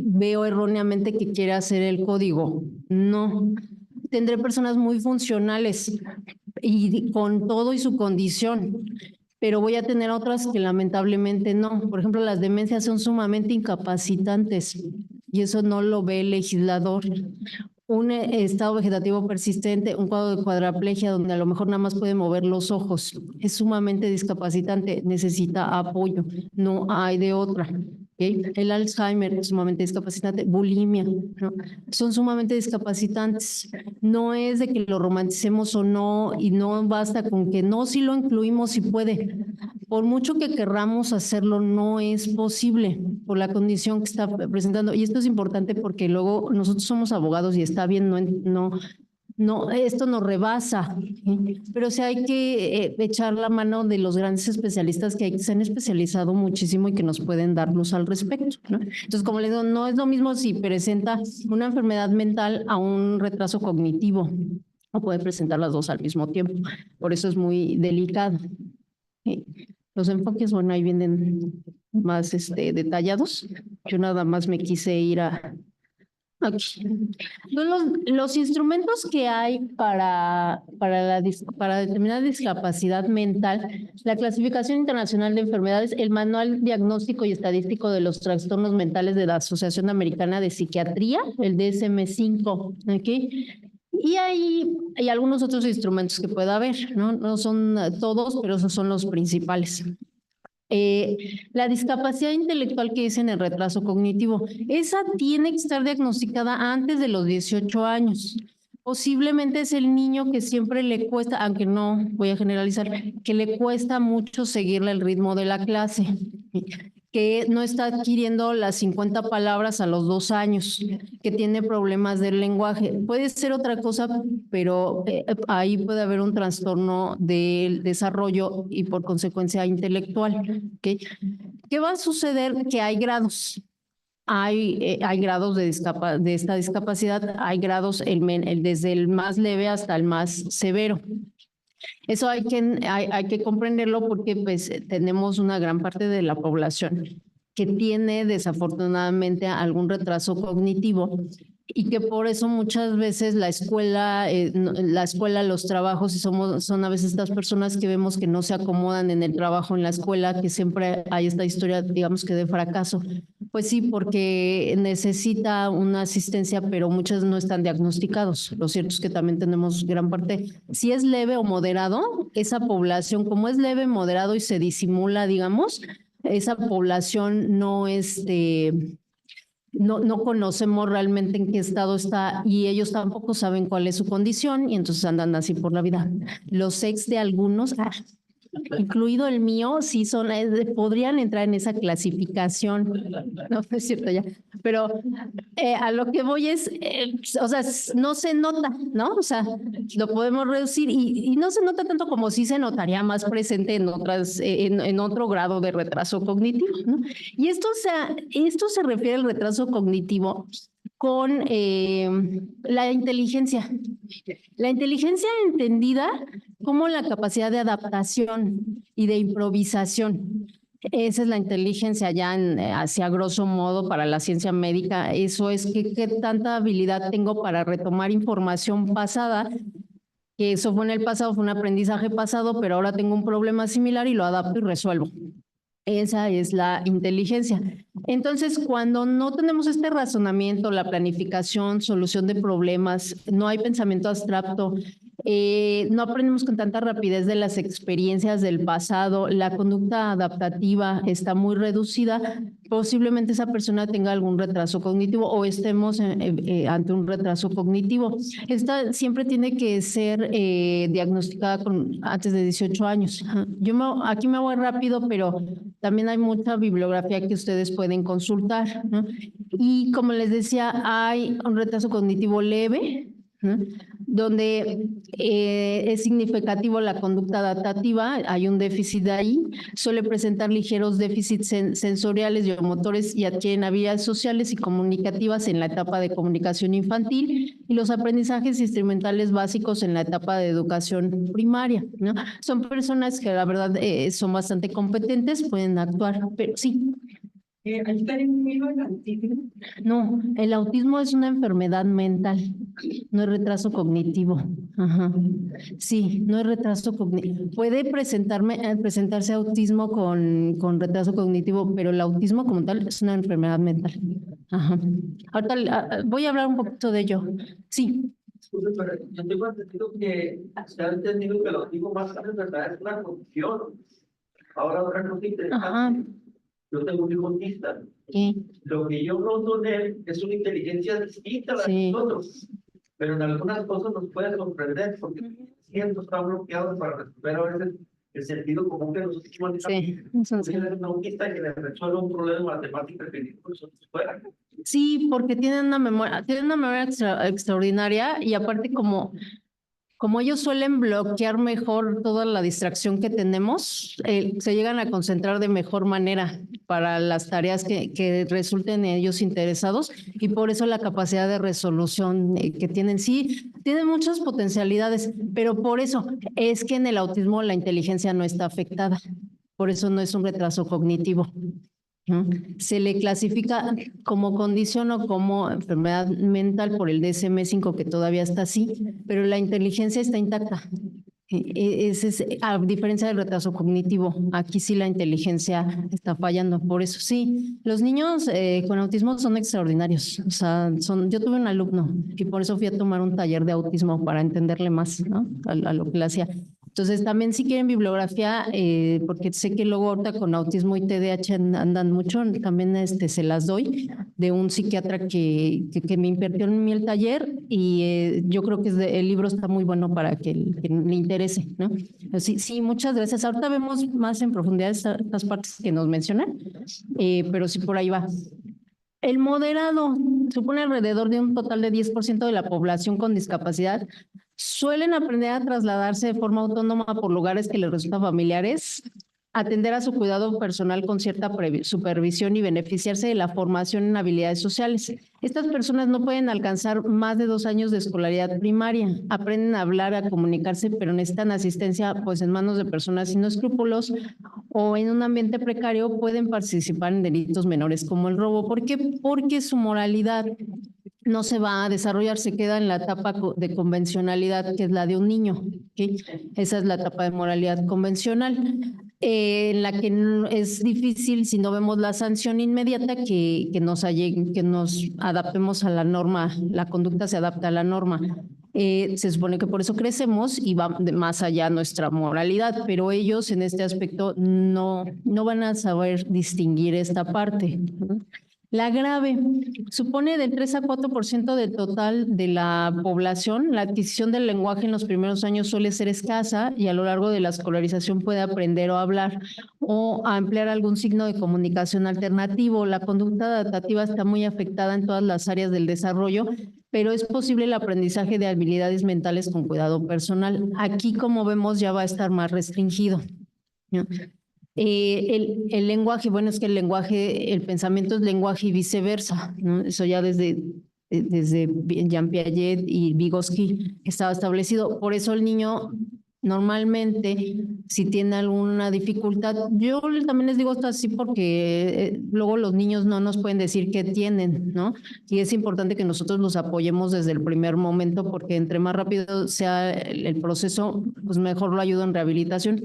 veo erróneamente que quiere hacer el código. No, tendré personas muy funcionales y con todo y su condición, pero voy a tener otras que lamentablemente no. Por ejemplo, las demencias son sumamente incapacitantes y eso no lo ve el legislador. Un estado vegetativo persistente, un cuadro de cuadraplegia donde a lo mejor nada más puede mover los ojos, es sumamente discapacitante, necesita apoyo, no hay de otra. ¿Okay? El Alzheimer es sumamente discapacitante, bulimia, ¿no? Son sumamente discapacitantes. No es de que lo romanticemos o no, y no basta con que no, si lo incluimos, si puede. Por mucho que querramos hacerlo, no es posible por la condición que está presentando. Y esto es importante porque luego nosotros somos abogados y está bien, esto nos rebasa, ¿sí? Pero sí hay que echar la mano de los grandes especialistas que se han especializado muchísimo y que nos pueden dar luz al respecto, ¿no? Entonces, como les digo, no es lo mismo si presenta una enfermedad mental a un retraso cognitivo, o puede presentar las dos al mismo tiempo. Por eso es muy delicado. Los enfoques, bueno, ahí vienen más detallados. Yo nada más me quise ir a aquí. Los instrumentos que hay para determinar discapacidad mental, la Clasificación Internacional de Enfermedades, el Manual Diagnóstico y Estadístico de los Trastornos Mentales de la Asociación Americana de Psiquiatría, el DSM-5, ¿okay? Y hay algunos otros instrumentos que pueda haber, ¿no? No son todos, pero esos son los principales. La discapacidad intelectual que es en el retraso cognitivo, esa tiene que estar diagnosticada antes de los 18 años. Posiblemente es el niño que siempre le cuesta, aunque no voy a generalizar, que le cuesta mucho seguirle el ritmo de la clase, que no está adquiriendo las 50 palabras a los 2 años, que tiene problemas del lenguaje. Puede ser otra cosa, pero ahí puede haber un trastorno del desarrollo y por consecuencia intelectual. ¿Okay? ¿Qué va a suceder? Que hay grados. Hay grados de esta discapacidad, hay grados desde el más leve hasta el más severo. Eso hay que comprenderlo porque pues, tenemos una gran parte de la población que tiene desafortunadamente algún retraso cognitivo y que por eso muchas veces la escuela, los trabajos, y son a veces estas personas que vemos que no se acomodan en el trabajo, en la escuela, que siempre hay esta historia, digamos que de fracaso. Pues sí, porque necesita una asistencia, pero muchas no están diagnosticados. Lo cierto es que también tenemos gran parte. Si es leve o moderado, esa población, como es leve, moderado y se disimula, digamos, esa población no conocemos realmente en qué estado está y ellos tampoco saben cuál es su condición y entonces andan así por la vida. Los ex de algunos, incluido el mío, sí podrían entrar en esa clasificación. No, es cierto ya. Pero a lo que voy es, o sea, no se nota, ¿no? O sea, lo podemos reducir y no se nota tanto como sí se notaría más presente en en otro grado de retraso cognitivo, ¿no? Y esto se refiere al retraso cognitivo con la inteligencia. La inteligencia entendida como la capacidad de adaptación y de improvisación. Esa es la inteligencia ya hacia grosso modo para la ciencia médica. Eso es qué tanta habilidad tengo para retomar información pasada, que eso fue en el pasado, fue un aprendizaje pasado, pero ahora tengo un problema similar y lo adapto y resuelvo. Esa es la inteligencia. Entonces, cuando no tenemos este razonamiento, la planificación, solución de problemas, no hay pensamiento abstracto, no aprendemos con tanta rapidez de las experiencias del pasado, la conducta adaptativa está muy reducida, posiblemente esa persona tenga algún retraso cognitivo o estemos ante un retraso cognitivo. Esta siempre tiene que ser diagnosticada antes de 18 años. Aquí me voy rápido, pero también hay mucha bibliografía que ustedes pueden consultar, ¿no? Y como les decía, hay un retraso cognitivo leve, ¿no? Donde es significativo la conducta adaptativa, hay un déficit ahí, suele presentar ligeros déficits sensoriales y motores y adquieren habilidades sociales y comunicativas en la etapa de comunicación infantil y los aprendizajes instrumentales básicos en la etapa de educación primaria, ¿no? Son personas que la verdad son bastante competentes, pueden actuar, pero sí. ¿Está incluido el autismo? No, el autismo es una enfermedad mental, no es retraso cognitivo. Ajá. Sí, no es retraso cognitivo. Puede presentarse autismo con retraso cognitivo, pero el autismo como tal es una enfermedad mental. Ajá. Ahorita voy a hablar un poquito de ello. Sí. Disculpe, pero yo tengo entendido que se ha entendido que el autismo más tarde en verdad es una condición. Ahora otra cosa interesante. Ajá. Yo tengo un hijo autista. Sí. Lo que yo noto de él es una inteligencia distinta a la de Sí. nosotros, pero en algunas cosas nos puede sorprender porque siento está bloqueado para resolver a veces el sentido común que nosotros manejamos. Sí. Porque él es un autista que le resuelve un problema de matemática que nosotros fuera. Sí, porque tienen una memoria extraordinaria y aparte como ellos suelen bloquear mejor toda la distracción que tenemos, se llegan a concentrar de mejor manera para las tareas que resulten ellos interesados y por eso la capacidad de resolución que tienen. Sí, tienen muchas potencialidades, pero por eso es que en el autismo la inteligencia no está afectada. Por eso no es un retraso cognitivo. ¿No? Se le clasifica como condición o como enfermedad mental por el DSM-5 que todavía está así, pero la inteligencia está intacta. A diferencia del retraso cognitivo, aquí sí la inteligencia está fallando. Por eso sí, los niños con autismo son extraordinarios. O sea, yo tuve un alumno y por eso fui a tomar un taller de autismo para entenderle más, ¿no? a lo que le hacía. Entonces, también si quieren bibliografía, porque sé que luego ahorita con autismo y TDAH andan mucho, también se las doy de un psiquiatra que me impartió en mí el taller y yo creo que el libro está muy bueno para que le interese, ¿no? Sí, muchas gracias. Ahorita vemos más en profundidad estas partes que nos mencionan, pero sí por ahí va. El moderado supone alrededor de un total de 10% de la población con discapacidad. Suelen aprender a trasladarse de forma autónoma por lugares que les resultan familiares, atender a su cuidado personal con cierta supervisión y beneficiarse de la formación en habilidades sociales. Estas personas no pueden alcanzar más de 2 años de escolaridad primaria. Aprenden a hablar, a comunicarse, pero necesitan asistencia pues, en manos de personas sin escrúpulos o en un ambiente precario pueden participar en delitos menores como el robo. ¿Por qué? Porque su moralidad no se va a desarrollar, se queda en la etapa de convencionalidad, que es la de un niño. ¿Okay? Esa es la etapa de moralidad convencional, en la que es difícil, si no vemos la sanción inmediata, que nos adaptemos a la norma, la conducta se adapta a la norma. Se supone que por eso crecemos y va más allá nuestra moralidad, pero ellos en este aspecto no van a saber distinguir esta parte, ¿no? La grave supone del 3 a 4% del total de la población. La adquisición del lenguaje en los primeros años suele ser escasa y a lo largo de la escolarización puede aprender o hablar o a emplear algún signo de comunicación alternativo. La conducta adaptativa está muy afectada en todas las áreas del desarrollo, pero es posible el aprendizaje de habilidades mentales con cuidado personal. Aquí, como vemos, ya va a estar más restringido, ¿no? El lenguaje, bueno, es que el pensamiento es lenguaje y viceversa, ¿no? Eso ya desde Jean Piaget y Vygotsky estaba establecido. Por eso el niño normalmente, si tiene alguna dificultad, yo también les digo esto así porque luego los niños no nos pueden decir qué tienen, ¿no? Y es importante que nosotros los apoyemos desde el primer momento porque entre más rápido sea el proceso, pues mejor lo ayuda en rehabilitación.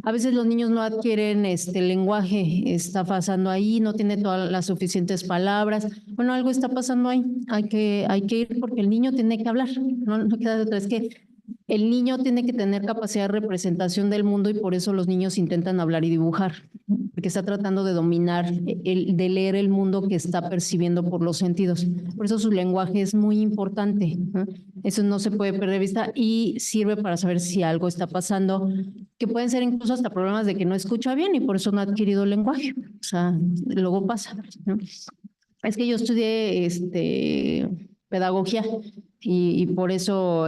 A veces los niños no adquieren el lenguaje, está pasando ahí, no tiene todas las suficientes palabras. Bueno, algo está pasando ahí, hay que ir porque el niño tiene que hablar, no queda de otra, es que el niño tiene que tener capacidad de representación del mundo y por eso los niños intentan hablar y dibujar, porque está tratando de dominar, de leer el mundo que está percibiendo por los sentidos. Por eso su lenguaje es muy importante, ¿no? Eso no se puede perder de vista y sirve para saber si algo está pasando, que pueden ser incluso hasta problemas de que no escucha bien y por eso no ha adquirido el lenguaje. O sea, luego pasa, ¿no? Es que yo estudié pedagogía y por eso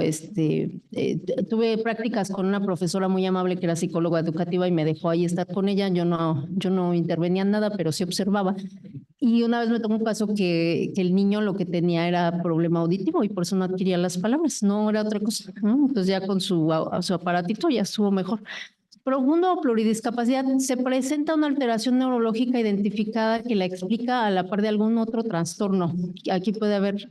tuve prácticas con una profesora muy amable que era psicóloga educativa y me dejó ahí estar con ella. Yo no intervenía en nada, pero sí observaba. Y una vez me tomó un caso que el niño lo que tenía era problema auditivo y por eso no adquiría las palabras, no era otra cosa, ¿no? Entonces ya con su aparatito ya estuvo mejor. Profundo o pluridiscapacidad, se presenta una alteración neurológica identificada que la explica a la par de algún otro trastorno. Aquí puede haber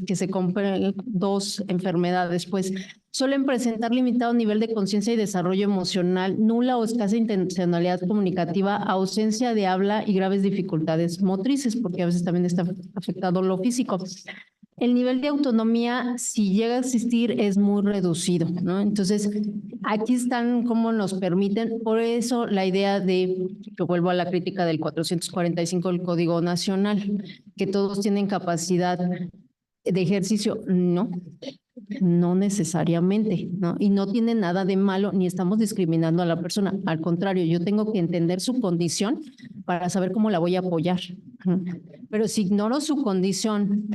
que se compren dos enfermedades, pues suelen presentar limitado nivel de conciencia y desarrollo emocional, nula o escasa intencionalidad comunicativa, ausencia de habla y graves dificultades motrices, porque a veces también está afectado lo físico. El nivel de autonomía, si llega a existir, es muy reducido, ¿no? Entonces, aquí están cómo nos permiten, por eso la idea de, que vuelvo a la crítica del 445 del Código Nacional, que todos tienen capacidad de ejercicio, no necesariamente, ¿no? Y no tiene nada de malo, ni estamos discriminando a la persona. Al contrario, yo tengo que entender su condición para saber cómo la voy a apoyar. Pero si ignoro su condición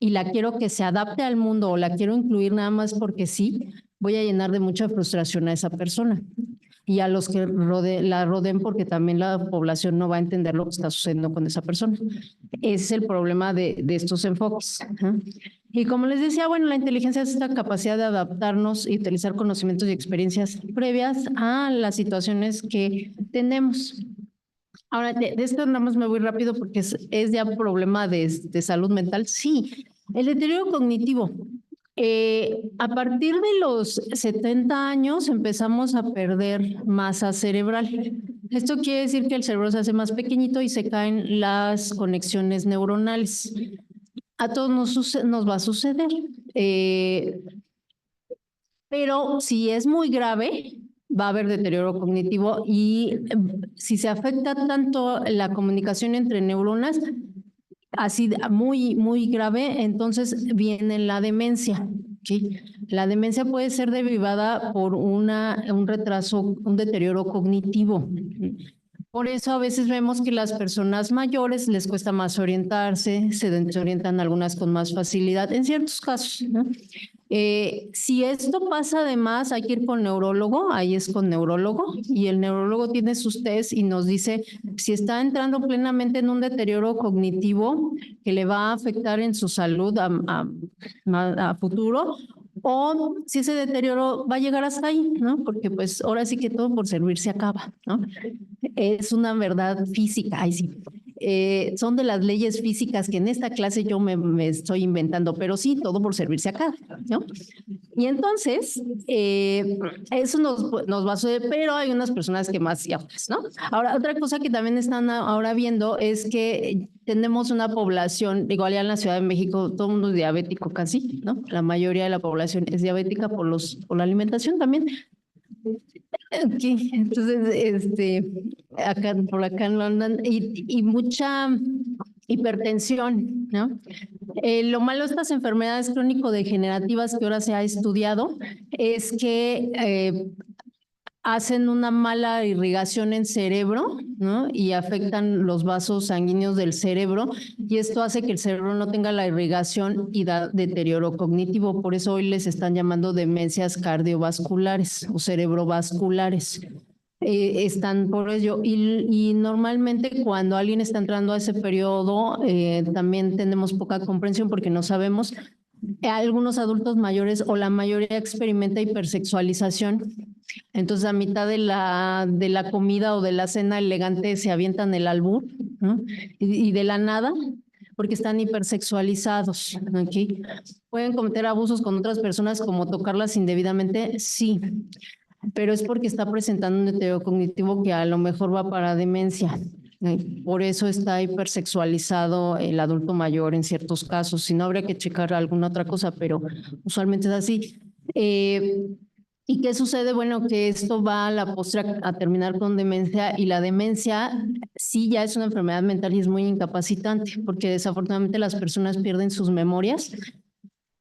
y la quiero que se adapte al mundo o la quiero incluir nada más porque sí, voy a llenar de mucha frustración a esa persona y a los que la rodeen, porque también la población no va a entender lo que está sucediendo con esa persona. Ese es el problema de estos enfoques. Y como les decía, bueno, la inteligencia es esta capacidad de adaptarnos y utilizar conocimientos y experiencias previas a las situaciones que tenemos. Ahora, de esto nada más me voy rápido porque es ya un problema de salud mental. Sí, el deterioro cognitivo. A partir de los 70 años empezamos a perder masa cerebral. Esto quiere decir que el cerebro se hace más pequeñito y se caen las conexiones neuronales. A todos nos va a suceder. Pero si es muy grave, va a haber deterioro cognitivo y si se afecta tanto la comunicación entre neuronas, así muy grave, entonces viene la demencia. ¿Sí? La demencia puede ser derivada por un retraso, un deterioro cognitivo. Por eso a veces vemos que las personas mayores les cuesta más orientarse, se desorientan algunas con más facilidad, en ciertos casos, ¿no? Si esto pasa además, hay que ir con neurólogo, ahí es con neurólogo, y el neurólogo tiene sus test y nos dice si está entrando plenamente en un deterioro cognitivo que le va a afectar en su salud a futuro, o si ese deterioro va a llegar hasta ahí, ¿no? Porque pues ahora sí que todo por servir se acaba, ¿no? Es una verdad física, ay sí. Son de las leyes físicas que en esta clase yo me estoy inventando, pero sí, todo por servirse acá, ¿no? Y entonces, eso nos va a suceder, pero hay unas personas que más y otras, ¿no? Ahora, otra cosa que también están ahora viendo es que tenemos una población, igual ya en la Ciudad de México, todo el mundo es diabético casi, ¿no? La mayoría de la población es diabética por la alimentación también. Aquí, entonces, por acá en London, y mucha hipertensión, ¿no? Lo malo de estas enfermedades crónico-degenerativas que ahora se ha estudiado es que hacen una mala irrigación en cerebro, ¿no? Y afectan los vasos sanguíneos del cerebro y esto hace que el cerebro no tenga la irrigación y da deterioro cognitivo. Por eso hoy les están llamando demencias cardiovasculares o cerebrovasculares. Están por ello y normalmente cuando alguien está entrando a ese periodo también tenemos poca comprensión porque no sabemos. Algunos adultos mayores o la mayoría experimenta hipersexualización. Entonces, a mitad de la comida o de la cena elegante se avientan el albur, ¿no? Y de la nada, porque están hipersexualizados. ¿Okay? ¿Pueden cometer abusos con otras personas como tocarlas indebidamente? Sí. pero es porque está presentando un deterioro cognitivo que a lo mejor va para demencia. Por eso está hipersexualizado el adulto mayor en ciertos casos. Si no, habría que checar alguna otra cosa, pero usualmente es así. ¿Y qué sucede? Bueno, que esto va a la postre a terminar con demencia, y la demencia sí ya es una enfermedad mental y es muy incapacitante, porque desafortunadamente las personas pierden sus memorias,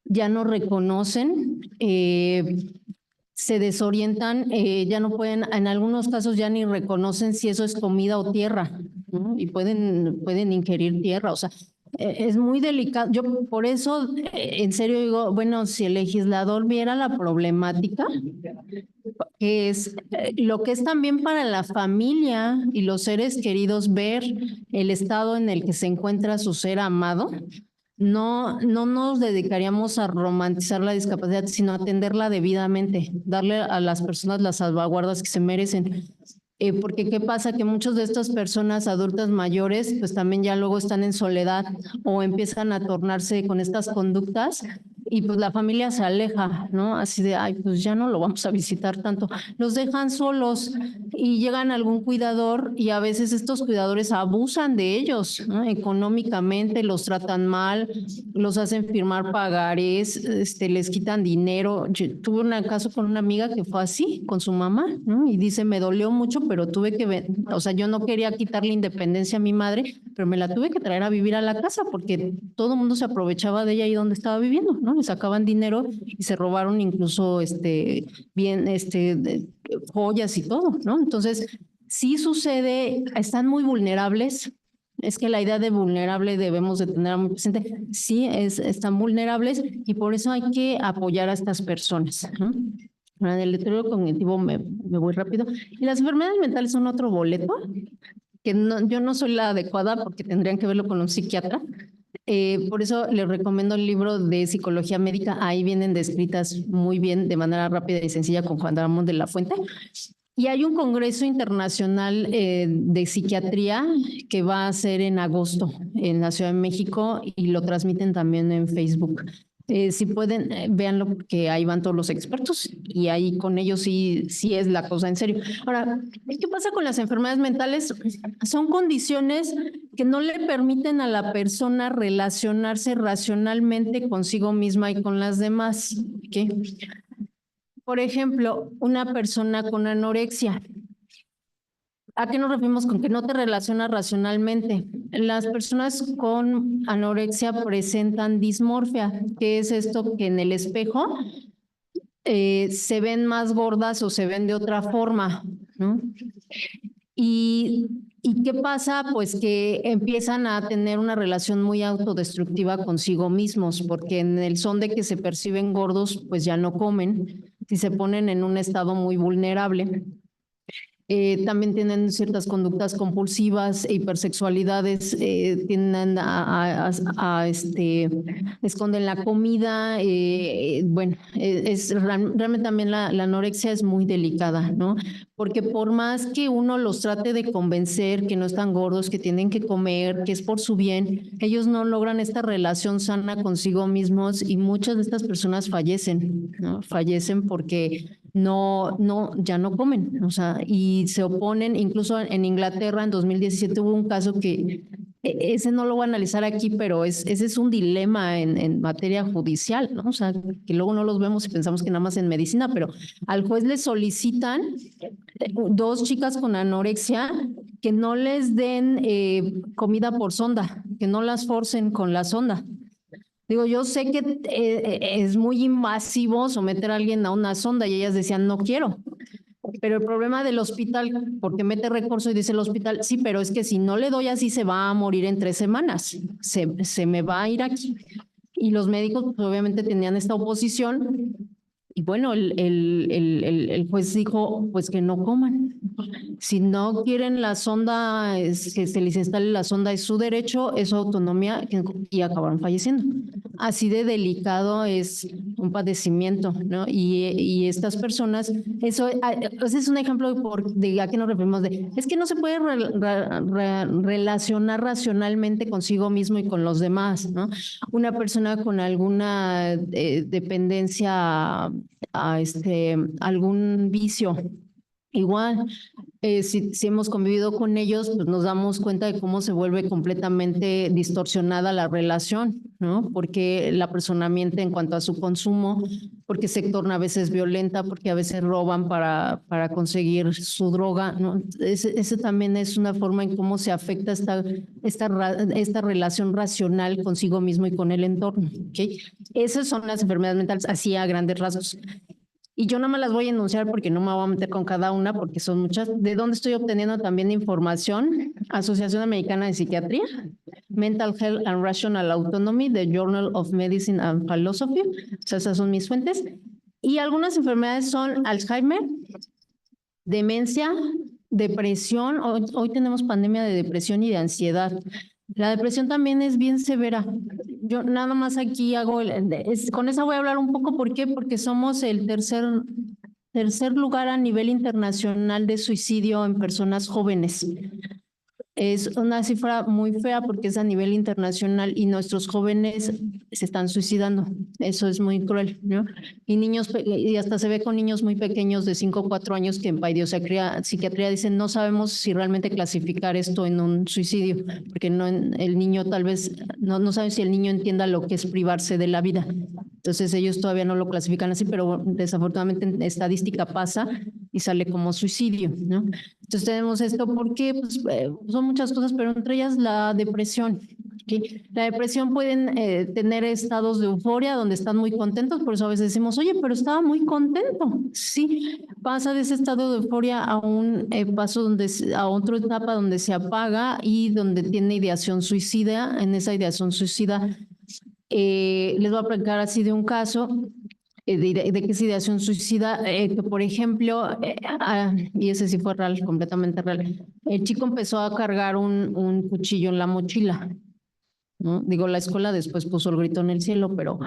ya no reconocen, se desorientan, ya no pueden, en algunos casos ya ni reconocen si eso es comida o tierra, ¿no? Y pueden ingerir tierra, o sea, es muy delicado. Yo por eso, en serio digo, bueno, si el legislador viera la problemática, que es lo que es también para la familia y los seres queridos ver el estado en el que se encuentra su ser amado, no nos dedicaríamos a romantizar la discapacidad, sino a atenderla debidamente, darle a las personas las salvaguardas que se merecen. Porque ¿qué pasa? Que muchas de estas personas adultas mayores pues también ya luego están en soledad o empiezan a tornarse con estas conductas y pues la familia se aleja, ¿no? Así de, ay, pues ya no lo vamos a visitar tanto. Los dejan solos y llegan algún cuidador y a veces estos cuidadores abusan de ellos, ¿no? Económicamente, los tratan mal, los hacen firmar pagarés, les quitan dinero. Yo tuve un caso con una amiga que fue así, con su mamá, ¿no? Y dice, me dolió mucho, pero tuve que, o sea, yo no quería quitarle independencia a mi madre, pero me la tuve que traer a vivir a la casa porque todo el mundo se aprovechaba de ella ahí donde estaba viviendo, ¿no? Le sacaban dinero y se robaron incluso joyas y todo, ¿no? Entonces, sí sucede, están muy vulnerables. Es que la idea de vulnerable debemos de tener muy presente. Sí, están vulnerables y por eso hay que apoyar a estas personas, ¿no? Para el deterioro cognitivo me voy rápido. Y las enfermedades mentales son otro boleto, que no, yo no soy la adecuada porque tendrían que verlo con un psiquiatra. Por eso les recomiendo el libro de psicología médica. Ahí vienen descritas muy bien, de manera rápida y sencilla, con Juan Ramón de la Fuente. Y hay un congreso internacional de psiquiatría que va a ser en agosto en la Ciudad de México y lo transmiten también en Facebook. Si pueden, véanlo porque ahí van todos los expertos y ahí con ellos sí es la cosa en serio. Ahora, ¿qué pasa con las enfermedades mentales? Son condiciones que no le permiten a la persona relacionarse racionalmente consigo misma y con las demás. ¿Okay? Por ejemplo, una persona con anorexia. ¿A qué nos referimos con que no te relacionas racionalmente? Las personas con anorexia presentan dismorfia, que es esto que en el espejo se ven más gordas o se ven de otra forma, ¿no? ¿Y qué pasa? Pues que empiezan a tener una relación muy autodestructiva consigo mismos, porque en el son de que se perciben gordos, pues ya no comen y se ponen en un estado muy vulnerable. También tienen ciertas conductas compulsivas, hipersexualidades, tienden esconden la comida. Bueno, realmente también la anorexia es muy delicada, ¿no? Porque por más que uno los trate de convencer que no están gordos, que tienen que comer, que es por su bien, ellos no logran esta relación sana consigo mismos y muchas de estas personas fallecen, ¿no? Fallecen porque ya no comen, o sea, y se oponen. Incluso en Inglaterra en 2017 hubo un caso que ese no lo voy a analizar aquí, pero ese es un dilema en materia judicial, ¿no? O sea, que luego no los vemos y pensamos que nada más en medicina, pero al juez le solicitan 2 chicas con anorexia que no les den comida por sonda, que no las forcen con la sonda. Digo, yo sé que es muy invasivo someter a alguien a una sonda y ellas decían, no quiero. Pero el problema del hospital, porque mete recurso y dice el hospital, sí, pero es que si no le doy así se va a morir en 3 semanas, se me va a ir aquí. Y los médicos pues, obviamente tenían esta oposición y bueno, el juez dijo pues que no coman. Si no quieren la sonda, que se les instale la sonda es su derecho, es su autonomía y acabaron falleciendo. Así de delicado es un padecimiento, ¿no? Y estas personas, eso es un ejemplo de a qué nos referimos, es que no se puede relacionar racionalmente consigo mismo y con los demás, ¿no? Una persona con alguna dependencia a algún vicio. Igual, si hemos convivido con ellos, pues nos damos cuenta de cómo se vuelve completamente distorsionada la relación, ¿no? Porque la persona miente en cuanto a su consumo, porque se torna a veces violenta, porque a veces roban para conseguir su droga, ¿no? Ese también es una forma en cómo se afecta esta relación racional consigo mismo y con el entorno, ¿okay? Esas son las enfermedades mentales, así a grandes rasgos. Y yo no me las voy a enunciar porque no me voy a meter con cada una porque son muchas. ¿De dónde estoy obteniendo también información? Asociación Americana de Psiquiatría, Mental Health and Rational Autonomy, The Journal of Medicine and Philosophy. O sea, esas son mis fuentes. Y algunas enfermedades son Alzheimer, demencia, depresión. Hoy tenemos pandemia de depresión y de ansiedad. La depresión también es bien severa. Yo nada más aquí hago, con esa voy a hablar un poco. ¿Por qué? Porque somos el tercer lugar a nivel internacional de suicidio en personas jóvenes. Es una cifra muy fea porque es a nivel internacional y nuestros jóvenes se están suicidando. Eso es muy cruel, ¿no? Y hasta se ve con niños muy pequeños de 5 o 4 años que en psiquiatría dicen no sabemos si realmente clasificar esto en un suicidio, porque el niño tal vez, no saben si el niño entienda lo que es privarse de la vida. Entonces ellos todavía no lo clasifican así, pero desafortunadamente en estadística pasa y sale como suicidio, ¿no? Entonces tenemos esto porque pues, son muchas cosas, pero entre ellas la depresión. ¿Okay? La depresión pueden tener estados de euforia donde están muy contentos, por eso a veces decimos, oye, pero estaba muy contento. Sí, pasa de ese estado de euforia a un paso a otra etapa donde se apaga y donde tiene ideación suicida. En esa ideación suicida les voy a platicar así de un caso de que es ideación suicida, que por ejemplo, y ese sí fue real, completamente real, el chico empezó a cargar un cuchillo en la mochila, ¿no? Digo, la escuela después puso el grito en el cielo, pero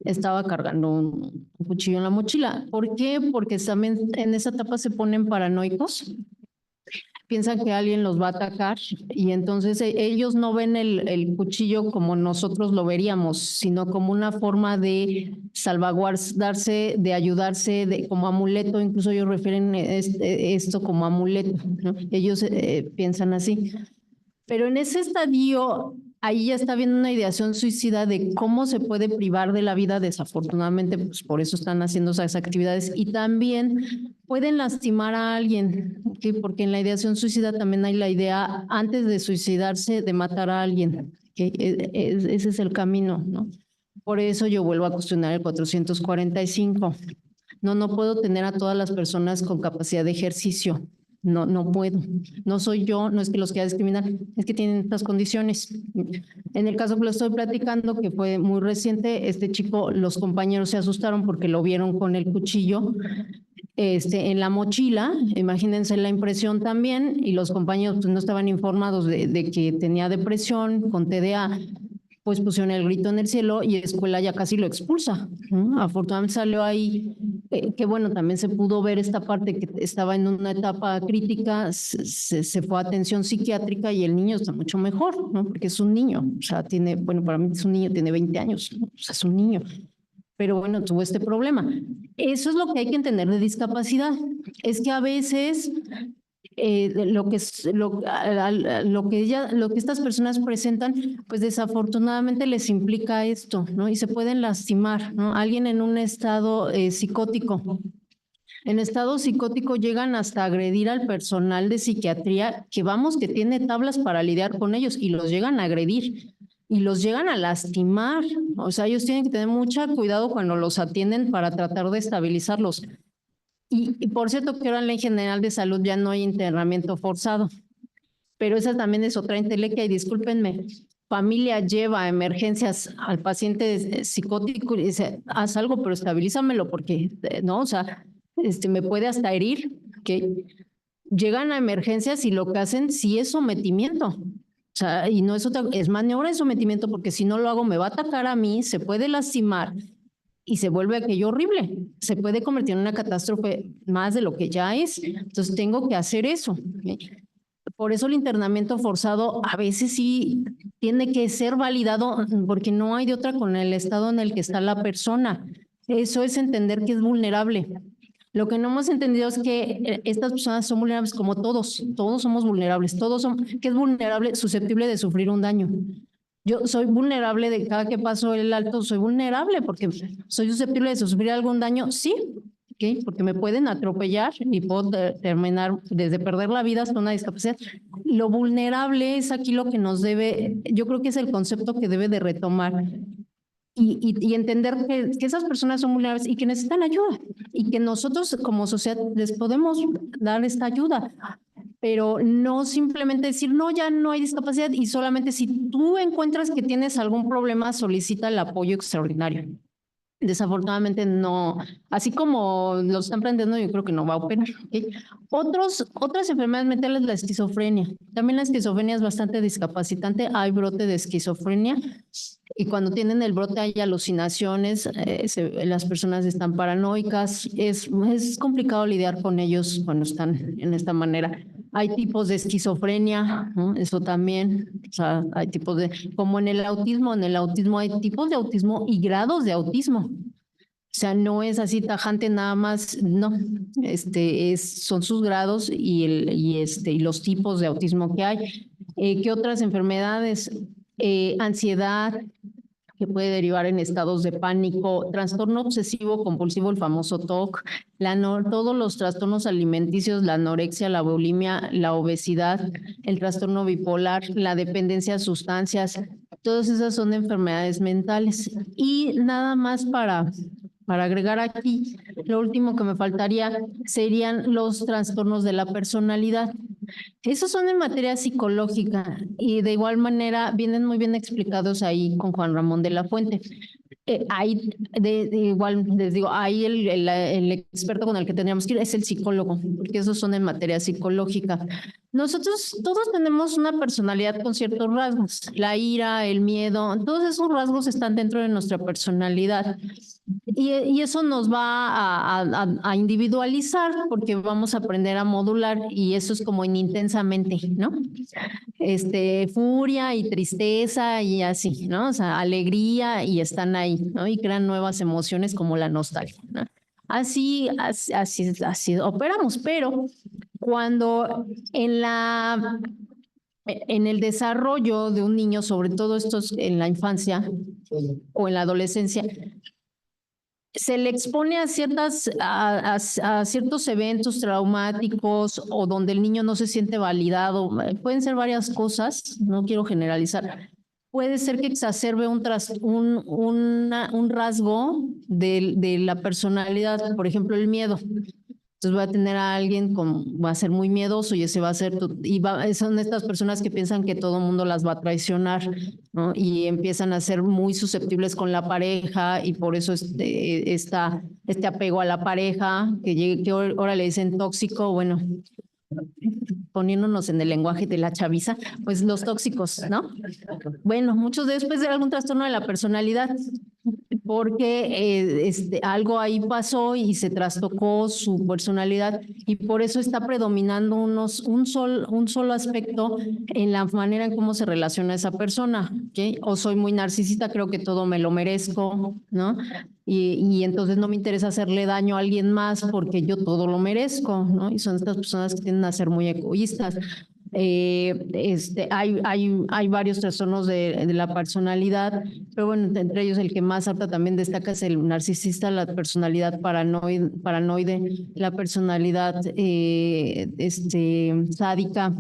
estaba cargando un cuchillo en la mochila. ¿Por qué? Porque también en esa etapa se ponen paranoicos. Piensan que alguien los va a atacar y entonces ellos no ven el cuchillo como nosotros lo veríamos, sino como una forma de salvaguardarse, de ayudarse, como amuleto. Incluso ellos refieren esto como amuleto, ¿no? Ellos piensan así. Pero en ese estadio, ahí ya está viendo una ideación suicida de cómo se puede privar de la vida, desafortunadamente, pues por eso están haciendo esas actividades. Y también pueden lastimar a alguien, ¿okay? Porque en la ideación suicida también hay la idea, antes de suicidarse, de matar a alguien. ¿Okay? Ese es el camino, ¿no? Por eso yo vuelvo a cuestionar el 445. No puedo tener a todas las personas con capacidad de ejercicio. No puedo. No soy yo, no es que los quiera discriminar, es que tienen estas condiciones. En el caso que lo estoy platicando, que fue muy reciente, este chico, los compañeros se asustaron porque lo vieron con el cuchillo en la mochila. Imagínense la impresión también, y los compañeros pues, no estaban informados de que tenía depresión con TDA. Pues pusieron el grito en el cielo y la escuela ya casi lo expulsa. Afortunadamente salió ahí, que bueno, también se pudo ver esta parte que estaba en una etapa crítica, se fue a atención psiquiátrica y el niño está mucho mejor, ¿no? Porque es un niño, o sea, para mí es un niño, tiene 20 años, ¿no? O sea, es un niño. Pero bueno, tuvo este problema. Eso es lo que hay que entender de discapacidad. Es que a veces lo que estas personas presentan, pues desafortunadamente les implica esto, ¿no? Y se pueden lastimar, ¿no? Alguien en un estado psicótico. En estado psicótico llegan hasta agredir al personal de psiquiatría, que tiene tablas para lidiar con ellos y los llegan a agredir y los llegan a lastimar. O sea, ellos tienen que tener mucho cuidado cuando los atienden para tratar de estabilizarlos. Y por cierto, que ahora en la Ley General de Salud ya no hay internamiento forzado, pero esa también es otra entelequia y discúlpenme, familia lleva a emergencias al paciente psicótico y dice, haz algo, pero estabilízamelo porque, no, o sea, me puede hasta herir, que llegan a emergencias y lo que hacen sí es sometimiento. O sea, y no es maniobra de sometimiento porque si no lo hago me va a atacar a mí, se puede lastimar. y se vuelve aquello horrible. Se puede convertir en una catástrofe más de lo que ya es. Entonces tengo que hacer eso. Por eso el internamiento forzado a veces sí tiene que ser validado porque no hay de otra con el estado en el que está la persona. Eso es entender que es vulnerable. Lo que no hemos entendido es que estas personas son vulnerables como todos somos vulnerables, que es vulnerable, susceptible de sufrir un daño. Yo soy vulnerable de cada que paso el alto, soy vulnerable porque soy susceptible de sufrir algún daño, sí, ¿okay? Porque me pueden atropellar y puedo terminar desde perder la vida hasta una discapacidad. Lo vulnerable es aquí lo que nos debe, yo creo que es el concepto que debe de retomar y entender que esas personas son vulnerables y que necesitan ayuda y que nosotros como sociedad les podemos dar esta ayuda. Pero no simplemente decir, no, ya no hay discapacidad y solamente si tú encuentras que tienes algún problema, solicita el apoyo extraordinario. Desafortunadamente no, así como lo están aprendiendo, yo creo que no va a operar. ¿Okay? Otras enfermedades mentales, la esquizofrenia. También la esquizofrenia es bastante discapacitante, hay brote de esquizofrenia y cuando tienen el brote hay alucinaciones, las personas están paranoicas, es complicado lidiar con ellos cuando están en esta manera. Hay tipos de esquizofrenia, ¿no? Eso también, o sea, hay tipos de, como en el autismo hay tipos de autismo y grados de autismo. O sea, no es así tajante nada más, no, son sus grados y los tipos de autismo que hay. ¿Qué otras enfermedades? Ansiedad, que puede derivar en estados de pánico, trastorno obsesivo compulsivo, el famoso TOC, todos los trastornos alimenticios, la anorexia, la bulimia, la obesidad, el trastorno bipolar, la dependencia a sustancias, todas esas son enfermedades mentales. Y nada más para agregar aquí, lo último que me faltaría serían los trastornos de la personalidad. Esos son en materia psicológica y de igual manera vienen muy bien explicados ahí con Juan Ramón de la Fuente. Igual les digo, ahí el experto con el que tendríamos que ir es el psicólogo, porque esos son en materia psicológica. Nosotros todos tenemos una personalidad con ciertos rasgos, la ira, el miedo, todos esos rasgos están dentro de nuestra personalidad. Y eso nos va a individualizar porque vamos a aprender a modular y eso es como intensamente, ¿no? Furia y tristeza y así, ¿no? O sea, alegría y están ahí, ¿no? Y crean nuevas emociones como la nostalgia, ¿no? Así operamos, pero cuando en el desarrollo de un niño, sobre todo estos en la infancia o en la adolescencia, se le expone a ciertos eventos traumáticos o donde el niño no se siente validado. Pueden ser varias cosas, no quiero generalizar. Puede ser que exacerbe un rasgo de la personalidad, por ejemplo, el miedo. Entonces voy a tener a alguien va a ser muy miedoso y ese va a ser, son estas personas que piensan que todo el mundo las va a traicionar, ¿no? Y empiezan a ser muy susceptibles con la pareja y por eso este apego a la pareja, que ahora le dicen tóxico, bueno, poniéndonos en el lenguaje de la chaviza, pues los tóxicos, ¿no? Bueno, muchos después de algún trastorno de la personalidad, porque algo ahí pasó y se trastocó su personalidad y por eso está predominando un solo aspecto en la manera en cómo se relaciona esa persona, ¿okay? O soy muy narcisista, creo que todo me lo merezco, ¿no? Y entonces no me interesa hacerle daño a alguien más porque yo todo lo merezco, ¿no? Y son estas personas que tienden a ser muy egoístas. Hay varios trastornos de la personalidad, pero bueno, entre ellos el que más alta también destaca es el narcisista, la personalidad paranoide, la personalidad sádica,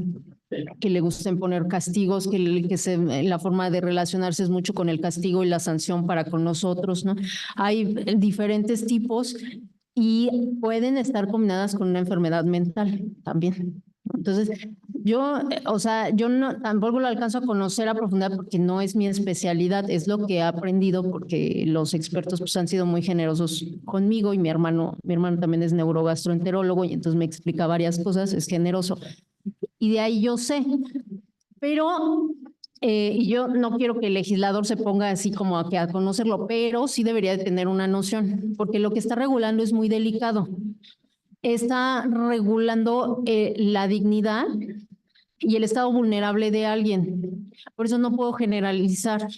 que le gusta imponer castigos, la forma de relacionarse es mucho con el castigo y la sanción para con nosotros, ¿no? Hay diferentes tipos y pueden estar combinadas con una enfermedad mental también. Entonces, yo tampoco lo alcanzo a conocer a profundidad porque no es mi especialidad, es lo que he aprendido porque los expertos pues, han sido muy generosos conmigo y mi hermano también es neurogastroenterólogo y entonces me explica varias cosas, es generoso. Y de ahí yo sé, pero Y yo no quiero que el legislador se ponga así como a conocerlo, pero sí debería de tener una noción, porque lo que está regulando es muy delicado. Está regulando la dignidad y el estado vulnerable de alguien. Por eso no puedo generalizar.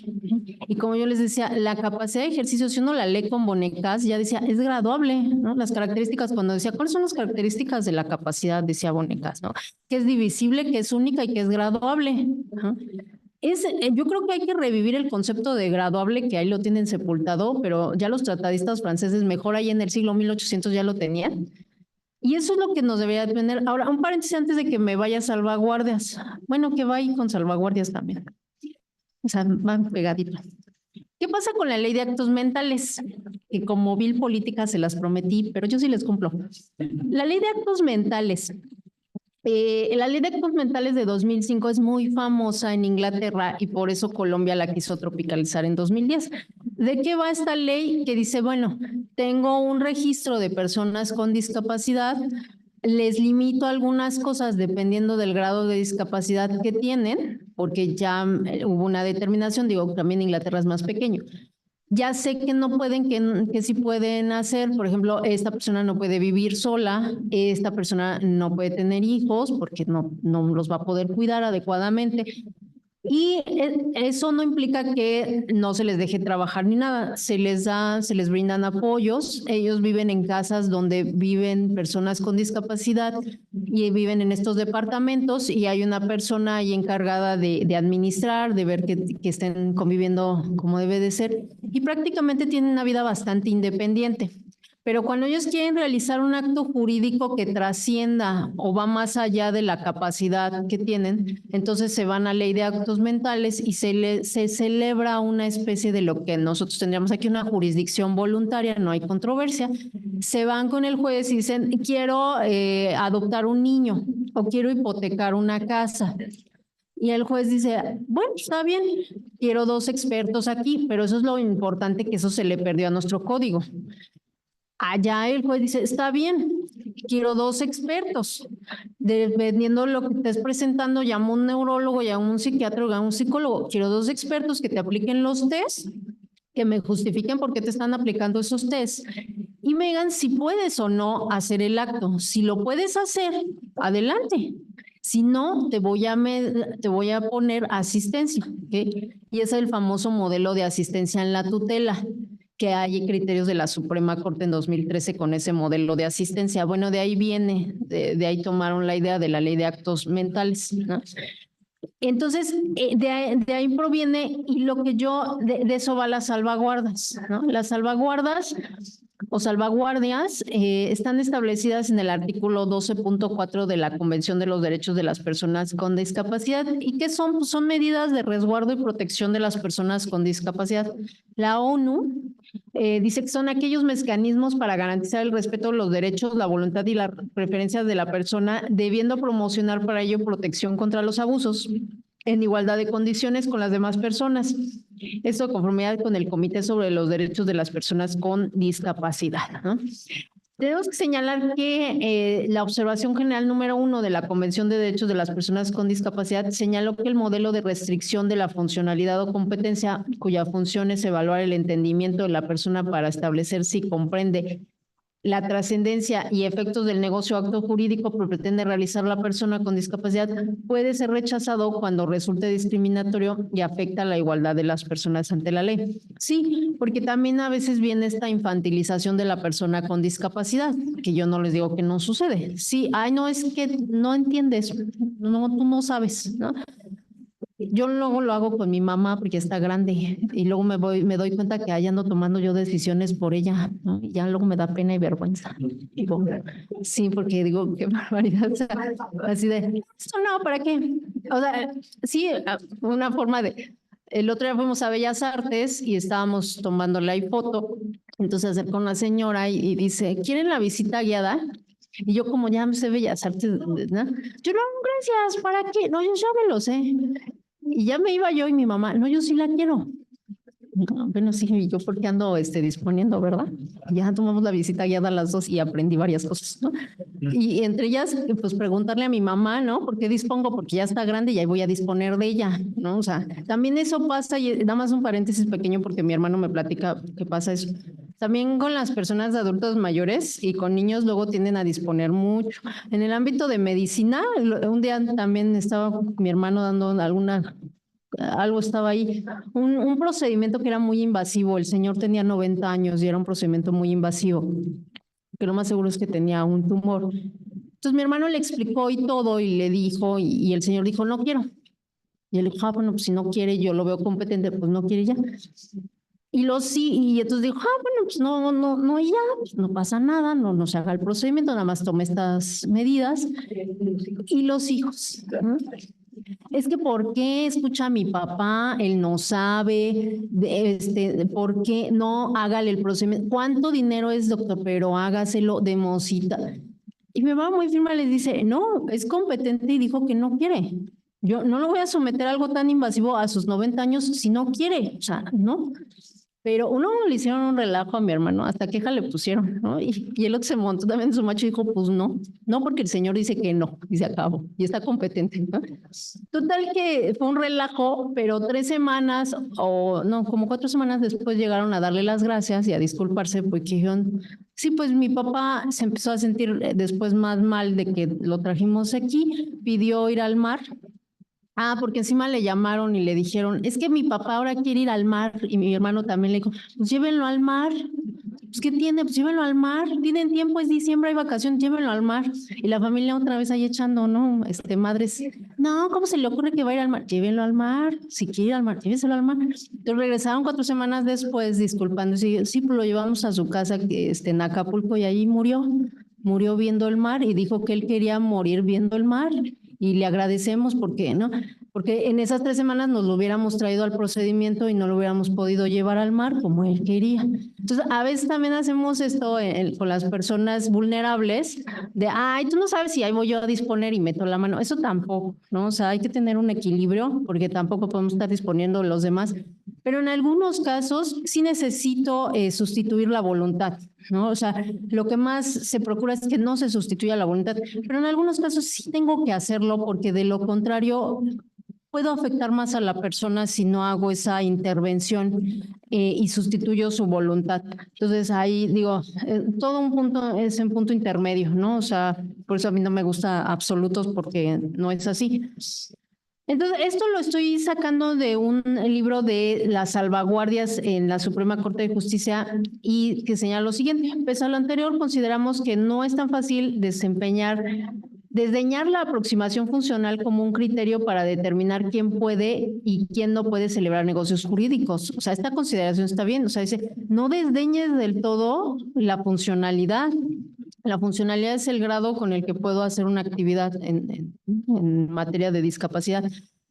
Y como yo les decía, la capacidad de ejercicio, si uno la lee con Bonecas, ya decía, es graduable, ¿no? Las características, cuando decía, ¿cuáles son las características de la capacidad? Decía Bonecas, ¿no? Que es divisible, que es única y que es graduable, ¿no? Yo creo que hay que revivir el concepto de graduable, que ahí lo tienen sepultado, pero ya los tratadistas franceses, mejor ahí en el siglo 1800 ya lo tenían. Y eso es lo que nos debería tener. Ahora, un paréntesis antes de que me vaya a salvaguardias. Bueno, que va ahí con salvaguardias también. O sea, van pegaditos. ¿Qué pasa con la ley de actos mentales? Que como vil política se las prometí, pero yo sí les cumplo. La ley de actos mentales. La ley de actos mentales de 2005 es muy famosa en Inglaterra y por eso Colombia la quiso tropicalizar en 2010. ¿De qué va esta ley? Que dice, bueno, tengo un registro de personas con discapacidad, les limito algunas cosas dependiendo del grado de discapacidad que tienen, porque ya hubo una determinación, digo, también Inglaterra es más pequeño. Ya sé que no pueden, que sí pueden hacer, por ejemplo, esta persona no puede vivir sola, esta persona no puede tener hijos porque no los va a poder cuidar adecuadamente. Y eso no implica que no se les deje trabajar ni nada, se les brindan apoyos, ellos viven en casas donde viven personas con discapacidad y viven en estos departamentos y hay una persona ahí encargada de administrar, de ver que estén conviviendo como debe de ser y prácticamente tienen una vida bastante independiente. Pero cuando ellos quieren realizar un acto jurídico que trascienda o va más allá de la capacidad que tienen, entonces se van a ley de actos mentales y se celebra una especie de lo que nosotros tendríamos aquí una jurisdicción voluntaria, no hay controversia. Se van con el juez y dicen, quiero adoptar un niño o quiero hipotecar una casa. Y el juez dice, bueno, está bien, quiero 2 expertos aquí, pero eso es lo importante, que eso se le perdió a nuestro código. Allá el juez dice, está bien, quiero 2 expertos. Dependiendo de lo que estés presentando, llamo a un neurólogo, llamo a un psiquiatra, llamo a un psicólogo. Quiero 2 expertos que te apliquen los test, que me justifiquen por qué te están aplicando esos test y me digan si puedes o no hacer el acto. Si lo puedes hacer, adelante. Si no, te voy a poner asistencia, ¿okay? Y ese es el famoso modelo de asistencia en la tutela, que hay criterios de la Suprema Corte en 2013 con ese modelo de asistencia. Bueno, de ahí viene, de ahí tomaron la idea de la ley de actos mentales, ¿no? Entonces, de ahí proviene, y lo que de eso va las salvaguardas, ¿no? Las salvaguardas o salvaguardias están establecidas en el artículo 12.4 de la Convención de los Derechos de las Personas con Discapacidad. ¿Y qué son? Pues son medidas de resguardo y protección de las personas con discapacidad. La ONU dice que son aquellos mecanismos para garantizar el respeto de los derechos, la voluntad y las preferencias de la persona, debiendo promocionar para ello protección contra los abusos en igualdad de condiciones con las demás personas. Esto de conformidad con el Comité sobre los Derechos de las Personas con Discapacidad, ¿no? Tenemos que señalar que la observación general número 1 de la Convención de Derechos de las Personas con Discapacidad señaló que el modelo de restricción de la funcionalidad o competencia, cuya función es evaluar el entendimiento de la persona para establecer si comprende la trascendencia y efectos del negocio o acto jurídico que pretende realizar la persona con discapacidad, puede ser rechazado cuando resulte discriminatorio y afecta la igualdad de las personas ante la ley. Sí, porque también a veces viene esta infantilización de la persona con discapacidad, que yo no les digo que no sucede. Sí, ay, no, es que no entiendes, no, tú no sabes, ¿no? Yo luego lo hago con mi mamá porque está grande y luego me doy cuenta que ahí ando tomando yo decisiones por ella, ¿no? Y ya luego me da pena y vergüenza. Digo, sí, porque digo, qué barbaridad. O sea, así de, esto no, ¿para qué? O sea, sí, una forma de... El otro día fuimos a Bellas Artes y estábamos tomándole ahí foto. Entonces se acerca una señora y dice, ¿quieren la visita guiada? Y yo como ya me sé Bellas Artes, ¿no? Yo no, gracias, ¿para qué? No, yo ya me lo sé. Y ya me iba yo y mi mamá, no, yo sí la quiero. Bueno, sí, yo porque ando disponiendo, ¿verdad? Ya tomamos la visita guiada a las 2 y aprendí varias cosas, ¿no? Y entre ellas, pues preguntarle a mi mamá, ¿no? ¿Por qué dispongo? Porque ya está grande y ahí voy a disponer de ella, ¿no? O sea, también eso pasa, y nada más un paréntesis pequeño porque mi hermano me platica que pasa eso. También con las personas de adultos mayores y con niños luego tienden a disponer mucho. En el ámbito de medicina, un día también estaba mi hermano dando algo estaba ahí, un procedimiento que era muy invasivo. El señor tenía 90 años y era un procedimiento muy invasivo, que lo más seguro es que tenía un tumor. Entonces mi hermano le explicó y todo y le dijo, y el señor dijo, no quiero. Y él dijo, bueno, pues si no quiere, yo lo veo competente, pues no quiere ya. Y entonces dijo, bueno, pues no, ya, pues no pasa nada, no se haga el procedimiento, nada más tome estas medidas. Y los hijos, ¿no? Es que ¿por qué escucha a mi papá? Él no sabe, ¿por qué no hágale el procedimiento? ¿Cuánto dinero es, doctor? Pero hágaselo de mosita. Y mi mamá muy firme les dice, no, es competente y dijo que no quiere. Yo no lo voy a someter a algo tan invasivo a sus 90 años si no quiere, o sea, no. Pero uno le hicieron un relajo a mi hermano, hasta queja le pusieron, ¿no? Y el otro se montó también su macho y dijo, pues no, porque el señor dice que no, y se acabó, y está competente, ¿no? Total que fue un relajo, pero 3 semanas, o no, como 4 semanas después llegaron a darle las gracias y a disculparse, porque dijeron, sí, pues mi papá se empezó a sentir después más mal de que lo trajimos aquí, pidió ir al mar. Porque encima le llamaron y le dijeron, es que mi papá ahora quiere ir al mar, y mi hermano también le dijo, pues llévenlo al mar. Pues ¿qué tiene? Pues llévenlo al mar. Tienen tiempo, es diciembre, hay vacaciones, llévenlo al mar. Y la familia otra vez ahí echando, ¿no? Madres, no, ¿cómo se le ocurre que va a ir al mar? Llévenlo al mar, si quiere ir al mar, lléveselo al mar. Entonces regresaron 4 semanas después disculpándose, sí, pues lo llevamos a su casa en Acapulco y ahí murió viendo el mar y dijo que él quería morir viendo el mar. Y le agradecemos porque, ¿no? Porque en esas 3 semanas nos lo hubiéramos traído al procedimiento y no lo hubiéramos podido llevar al mar como él quería. Entonces, a veces también hacemos esto con las personas vulnerables de, tú no sabes si ahí voy yo a disponer y meto la mano. Eso tampoco, ¿no? O sea, hay que tener un equilibrio porque tampoco podemos estar disponiendo los demás. Pero en algunos casos sí necesito sustituir la voluntad, ¿no? O sea, lo que más se procura es que no se sustituya la voluntad, pero en algunos casos sí tengo que hacerlo porque de lo contrario puedo afectar más a la persona si no hago esa intervención y sustituyo su voluntad. Entonces ahí digo, todo un punto es un punto intermedio, ¿no? O sea, por eso a mí no me gusta absolutos porque no es así. Entonces, esto lo estoy sacando de un libro de las salvaguardias en la Suprema Corte de Justicia y que señala lo siguiente. Pese a lo anterior, consideramos que no es tan fácil desdeñar la aproximación funcional como un criterio para determinar quién puede y quién no puede celebrar negocios jurídicos. O sea, esta consideración está bien. O sea, dice, no desdeñes del todo la funcionalidad. La funcionalidad es el grado con el que puedo hacer una actividad en materia de discapacidad.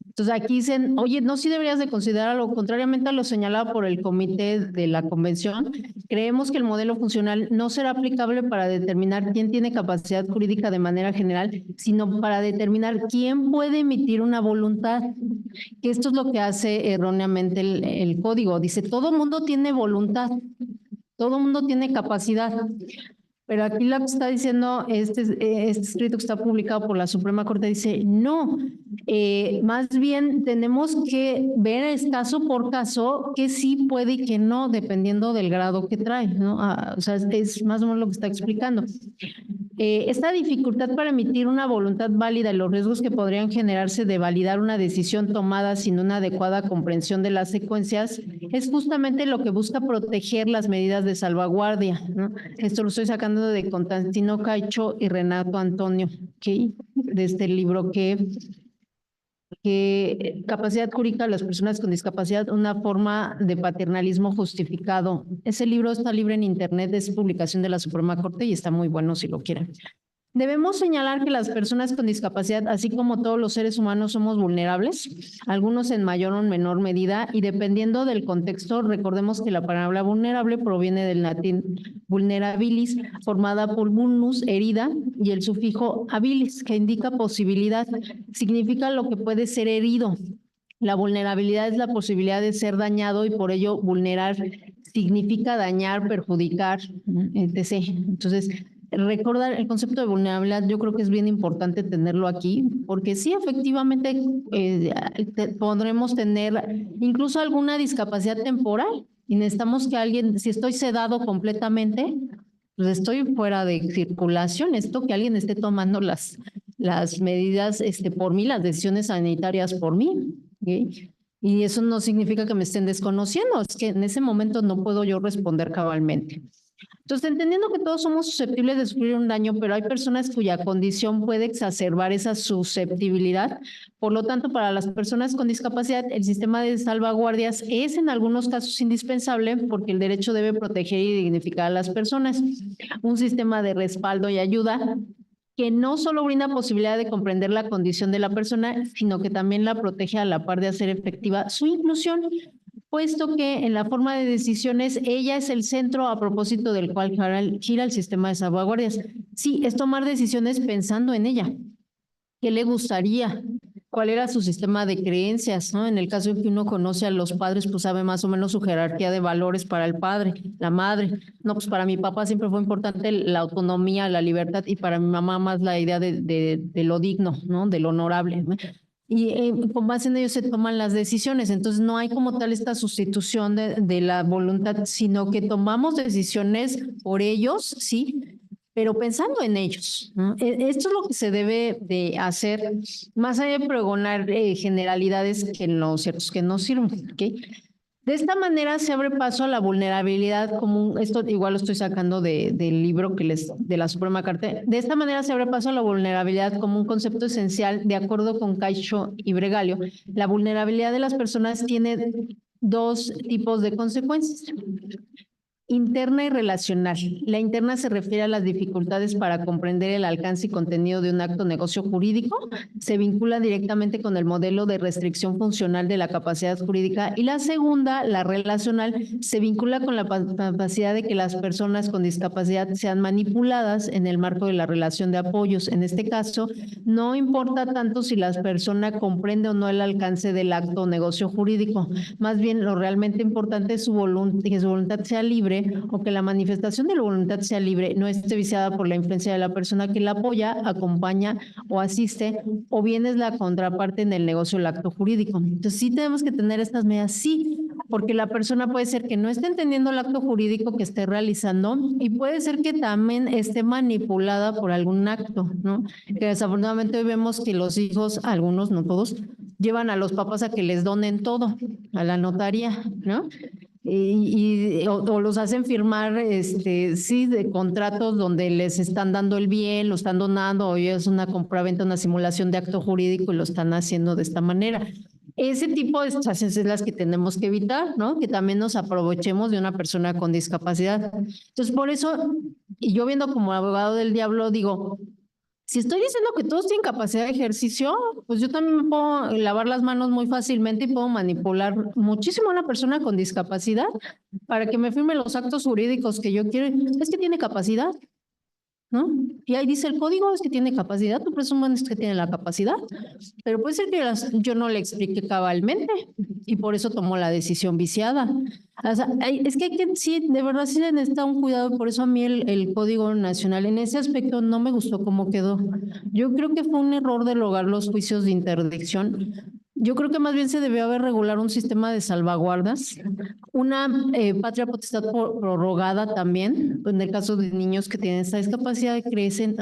Entonces aquí dicen, oye, no, sí deberías de considerarlo, contrariamente a lo señalado por el comité de la convención, creemos que el modelo funcional no será aplicable para determinar quién tiene capacidad jurídica de manera general, sino para determinar quién puede emitir una voluntad, que esto es lo que hace erróneamente el código. Dice, todo mundo tiene voluntad, todo mundo tiene capacidad. Pero aquí lo que está diciendo este escrito que está publicado por la Suprema Corte dice, no, más bien tenemos que ver caso por caso que sí puede y que no, dependiendo del grado que trae, ¿no? O sea, es más o menos lo que está explicando. Esta dificultad para emitir una voluntad válida y los riesgos que podrían generarse de validar una decisión tomada sin una adecuada comprensión de las secuencias es justamente lo que busca proteger las medidas de salvaguardia, ¿no? Esto lo estoy sacando de Constantino Caicho y Renato Antonio, ¿okay? De este libro que capacidad jurídica de las personas con discapacidad, una forma de paternalismo justificado. Ese libro está libre en internet, es publicación de la Suprema Corte y está muy bueno si lo quieren. Debemos señalar que las personas con discapacidad, así como todos los seres humanos, somos vulnerables, algunos en mayor o menor medida, y dependiendo del contexto, recordemos que la palabra vulnerable proviene del latín vulnerabilis, formada por vulnus, herida, y el sufijo habilis, que indica posibilidad, significa lo que puede ser herido. La vulnerabilidad es la posibilidad de ser dañado y por ello vulnerar significa dañar, perjudicar, etc. Entonces, recordar el concepto de vulnerabilidad, yo creo que es bien importante tenerlo aquí, porque sí, efectivamente, podremos tener incluso alguna discapacidad temporal y necesitamos que alguien, si estoy sedado completamente, pues estoy fuera de circulación, esto que alguien esté tomando las medidas por mí, las decisiones sanitarias por mí, ¿okay? Y eso no significa que me estén desconociendo, es que en ese momento no puedo yo responder cabalmente. Entonces, entendiendo que todos somos susceptibles de sufrir un daño, pero hay personas cuya condición puede exacerbar esa susceptibilidad. Por lo tanto, para las personas con discapacidad, el sistema de salvaguardias es en algunos casos indispensable porque el derecho debe proteger y dignificar a las personas. Un sistema de respaldo y ayuda que no solo brinda posibilidad de comprender la condición de la persona, sino que también la protege a la par de hacer efectiva su inclusión, puesto que en la forma de decisiones ella es el centro a propósito del cual gira el sistema de salvaguardias. Sí, es tomar decisiones pensando en ella. ¿Qué le gustaría? ¿Cuál era su sistema de creencias? ¿No? En el caso en que uno conoce a los padres, pues sabe más o menos su jerarquía de valores para el padre, la madre. No, pues para mi papá siempre fue importante la autonomía, la libertad, y para mi mamá más la idea de lo digno, ¿no? De lo honorable, ¿no? Y con base en ello se toman las decisiones. Entonces no hay como tal esta sustitución de la voluntad, sino que tomamos decisiones por ellos, sí, pero pensando en ellos, ¿no? Esto es lo que se debe de hacer, más allá de pregonar generalidades que no, ciertos que no sirven, ¿ok? De esta manera se abre paso a la vulnerabilidad común. Esto igual lo estoy sacando del libro de la Suprema Corte. De esta manera se abre paso a la vulnerabilidad como un concepto esencial de acuerdo con Caixo y Bregalio. La vulnerabilidad de las personas tiene dos tipos de consecuencias. Interna y relacional. La interna se refiere a las dificultades para comprender el alcance y contenido de un acto negocio jurídico. Se vincula directamente con el modelo de restricción funcional de la capacidad jurídica. Y la segunda, la relacional, se vincula con la capacidad de que las personas con discapacidad sean manipuladas en el marco de la relación de apoyos. En este caso, no importa tanto si la persona comprende o no el alcance del acto o negocio jurídico. Más bien, lo realmente importante es que su voluntad sea libre, o que la manifestación de la voluntad sea libre, no esté viciada por la influencia de la persona que la apoya, acompaña o asiste, o bien es la contraparte en el negocio del acto jurídico. Entonces sí tenemos que tener estas medidas, sí, porque la persona puede ser que no esté entendiendo el acto jurídico que esté realizando y puede ser que también esté manipulada por algún acto, ¿no? Que desafortunadamente hoy vemos que los hijos, algunos, no todos, llevan a los papás a que les donen todo, a la notaría, ¿no? O los hacen firmar sí, de contratos donde les están dando el bien, lo están donando, o es una compraventa, una simulación de acto jurídico y lo están haciendo de esta manera. Ese tipo de situaciones es las que tenemos que evitar, ¿no? Que también nos aprovechemos de una persona con discapacidad. Entonces, por eso, y yo viendo como abogado del diablo, digo, si estoy diciendo que todos tienen capacidad de ejercicio, pues yo también me puedo lavar las manos muy fácilmente y puedo manipular muchísimo a una persona con discapacidad para que me firme los actos jurídicos que yo quiero. Es que tiene capacidad, ¿no? Y ahí dice el código, es que tiene capacidad, tú presumes que tiene la capacidad, pero puede ser que yo no le explique cabalmente y por eso tomó la decisión viciada. O sea, es que hay que, sí, de verdad sí se necesita un cuidado, por eso a mí el Código Nacional en ese aspecto no me gustó cómo quedó. Yo creo que fue un error derogar los juicios de interdicción. Yo creo que más bien se debió haber regulado un sistema de salvaguardas, una patria potestad prorrogada también, en el caso de niños que tienen esta discapacidad, crecen,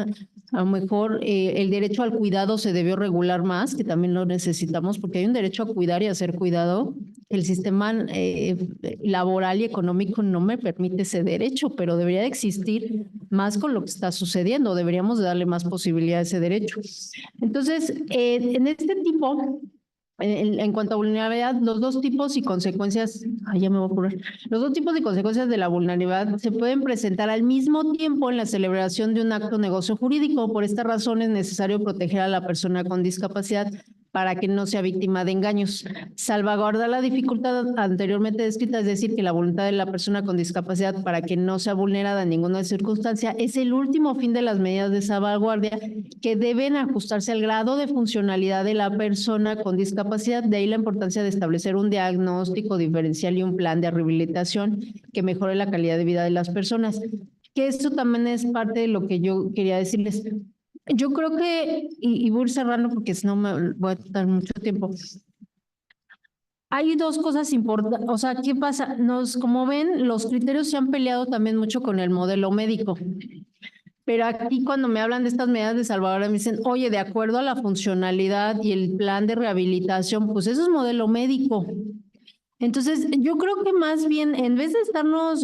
a lo mejor el derecho al cuidado se debió regular más, que también lo necesitamos, porque hay un derecho a cuidar y a ser cuidado. El sistema laboral y económico no me permite ese derecho, pero debería de existir más con lo que está sucediendo, deberíamos de darle más posibilidad a ese derecho. Entonces, en este tipo... En cuanto a vulnerabilidad, los dos tipos y consecuencias, ya me voy a apurar. Los dos tipos de consecuencias de la vulnerabilidad se pueden presentar al mismo tiempo en la celebración de un acto negocio jurídico. Por esta razón es necesario proteger a la persona con discapacidad para que no sea víctima de engaños. Salvaguardar la dificultad anteriormente descrita, es decir, que la voluntad de la persona con discapacidad para que no sea vulnerada en ninguna circunstancia, es el último fin de las medidas de salvaguardia que deben ajustarse al grado de funcionalidad de la persona con discapacidad. De ahí la importancia de establecer un diagnóstico diferencial y un plan de rehabilitación que mejore la calidad de vida de las personas. Que esto también es parte de lo que yo quería decirles. Yo creo que, y voy a ir cerrando porque si no me voy a quitar mucho tiempo. Hay dos cosas importantes, o sea, ¿qué pasa? Como ven, los criterios se han peleado también mucho con el modelo médico. Pero aquí cuando me hablan de estas medidas de salvaguardia me dicen, oye, de acuerdo a la funcionalidad y el plan de rehabilitación, pues eso es modelo médico. Entonces, yo creo que más bien, en vez de estarnos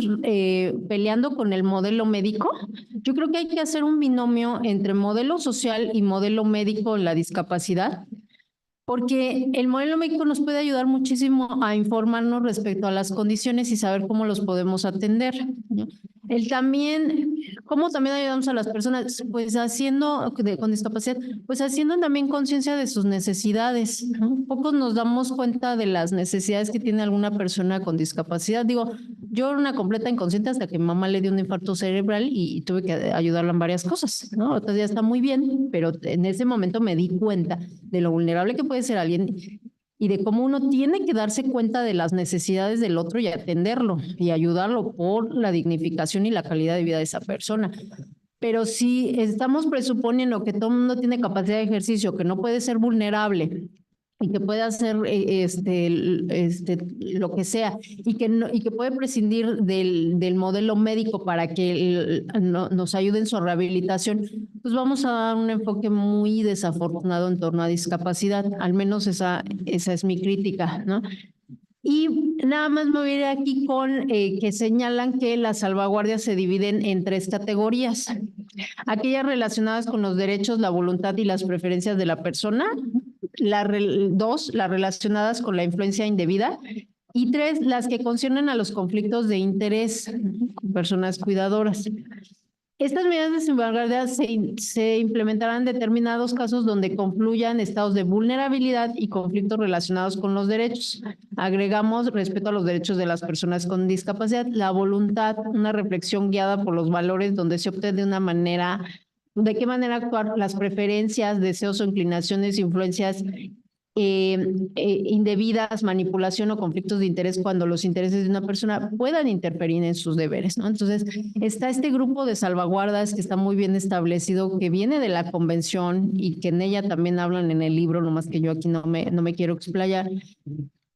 peleando con el modelo médico, yo creo que hay que hacer un binomio entre modelo social y modelo médico en la discapacidad, porque el modelo médico nos puede ayudar muchísimo a informarnos respecto a las condiciones y saber cómo los podemos atender, ¿no? ¿Cómo también ayudamos a las personas? Pues con discapacidad, pues haciendo también conciencia de sus necesidades, ¿no? Pocos nos damos cuenta de las necesidades que tiene alguna persona con discapacidad. Digo, yo era una completa inconsciente hasta que mi mamá le dio un infarto cerebral y tuve que ayudarla en varias cosas, ¿no? Ahorita ya está muy bien, pero en ese momento me di cuenta de lo vulnerable que puede ser alguien y de cómo uno tiene que darse cuenta de las necesidades del otro y atenderlo y ayudarlo por la dignificación y la calidad de vida de esa persona. Pero si estamos presuponiendo que todo el mundo tiene capacidad de ejercicio, que no puede ser vulnerable y que puede hacer lo que sea y que puede prescindir del modelo médico para que nos ayude en su rehabilitación, pues vamos a dar un enfoque muy desafortunado en torno a discapacidad. Al menos esa es mi crítica, ¿no? Y nada más me voy a ir aquí con que señalan que las salvaguardias se dividen en 3 categorías. Aquellas relacionadas con los derechos, la voluntad y las preferencias de la persona. 2, las relacionadas con la influencia indebida. Y 3, las que conciernen a los conflictos de interés con personas cuidadoras. Estas medidas de salvaguardia se implementarán en determinados casos donde confluyan estados de vulnerabilidad y conflictos relacionados con los derechos. Agregamos respeto a los derechos de las personas con discapacidad, la voluntad, una reflexión guiada por los valores donde se opte de qué manera actuar, las preferencias, deseos o inclinaciones, influencias indebidas, manipulación o conflictos de interés cuando los intereses de una persona puedan interferir en sus deberes, ¿no? Entonces, está este grupo de salvaguardas que está muy bien establecido, que viene de la convención y que en ella también hablan en el libro, nomás que yo aquí no me quiero explayar.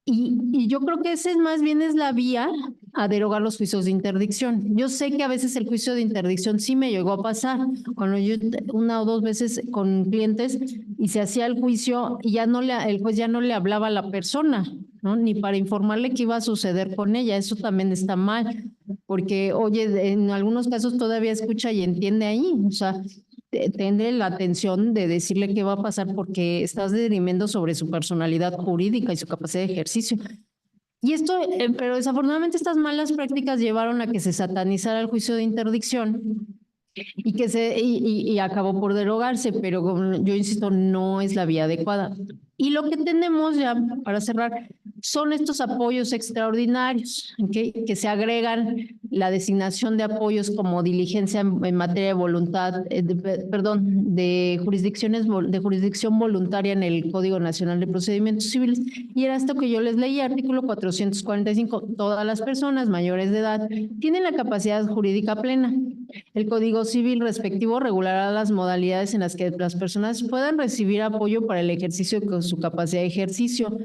Y yo creo que ese más bien es la vía a derogar los juicios de interdicción. Yo sé que a veces el juicio de interdicción sí me llegó a pasar, cuando yo 1 o 2 veces con clientes y se hacía el juicio y el juez ya no le hablaba a la persona, ¿no? Ni para informarle qué iba a suceder con ella. Eso también está mal, porque, oye, en algunos casos todavía escucha y entiende ahí, o sea, tendré la atención de decirle qué va a pasar porque estás dirimiendo sobre su personalidad jurídica y su capacidad de ejercicio. Y esto, pero desafortunadamente estas malas prácticas llevaron a que se satanizara el juicio de interdicción y acabó por derogarse, pero yo insisto, no es la vía adecuada. Y lo que tenemos ya para cerrar son estos apoyos extraordinarios, ¿okay? Que se agregan la designación de apoyos como diligencia en materia de voluntad, de jurisdicción voluntaria en el Código Nacional de Procedimientos Civiles. Y era esto que yo les leí, artículo 445, todas las personas mayores de edad tienen la capacidad jurídica plena. El Código Civil respectivo regulará las modalidades en las que las personas puedan recibir apoyo para el ejercicio de su capacidad de ejercicio,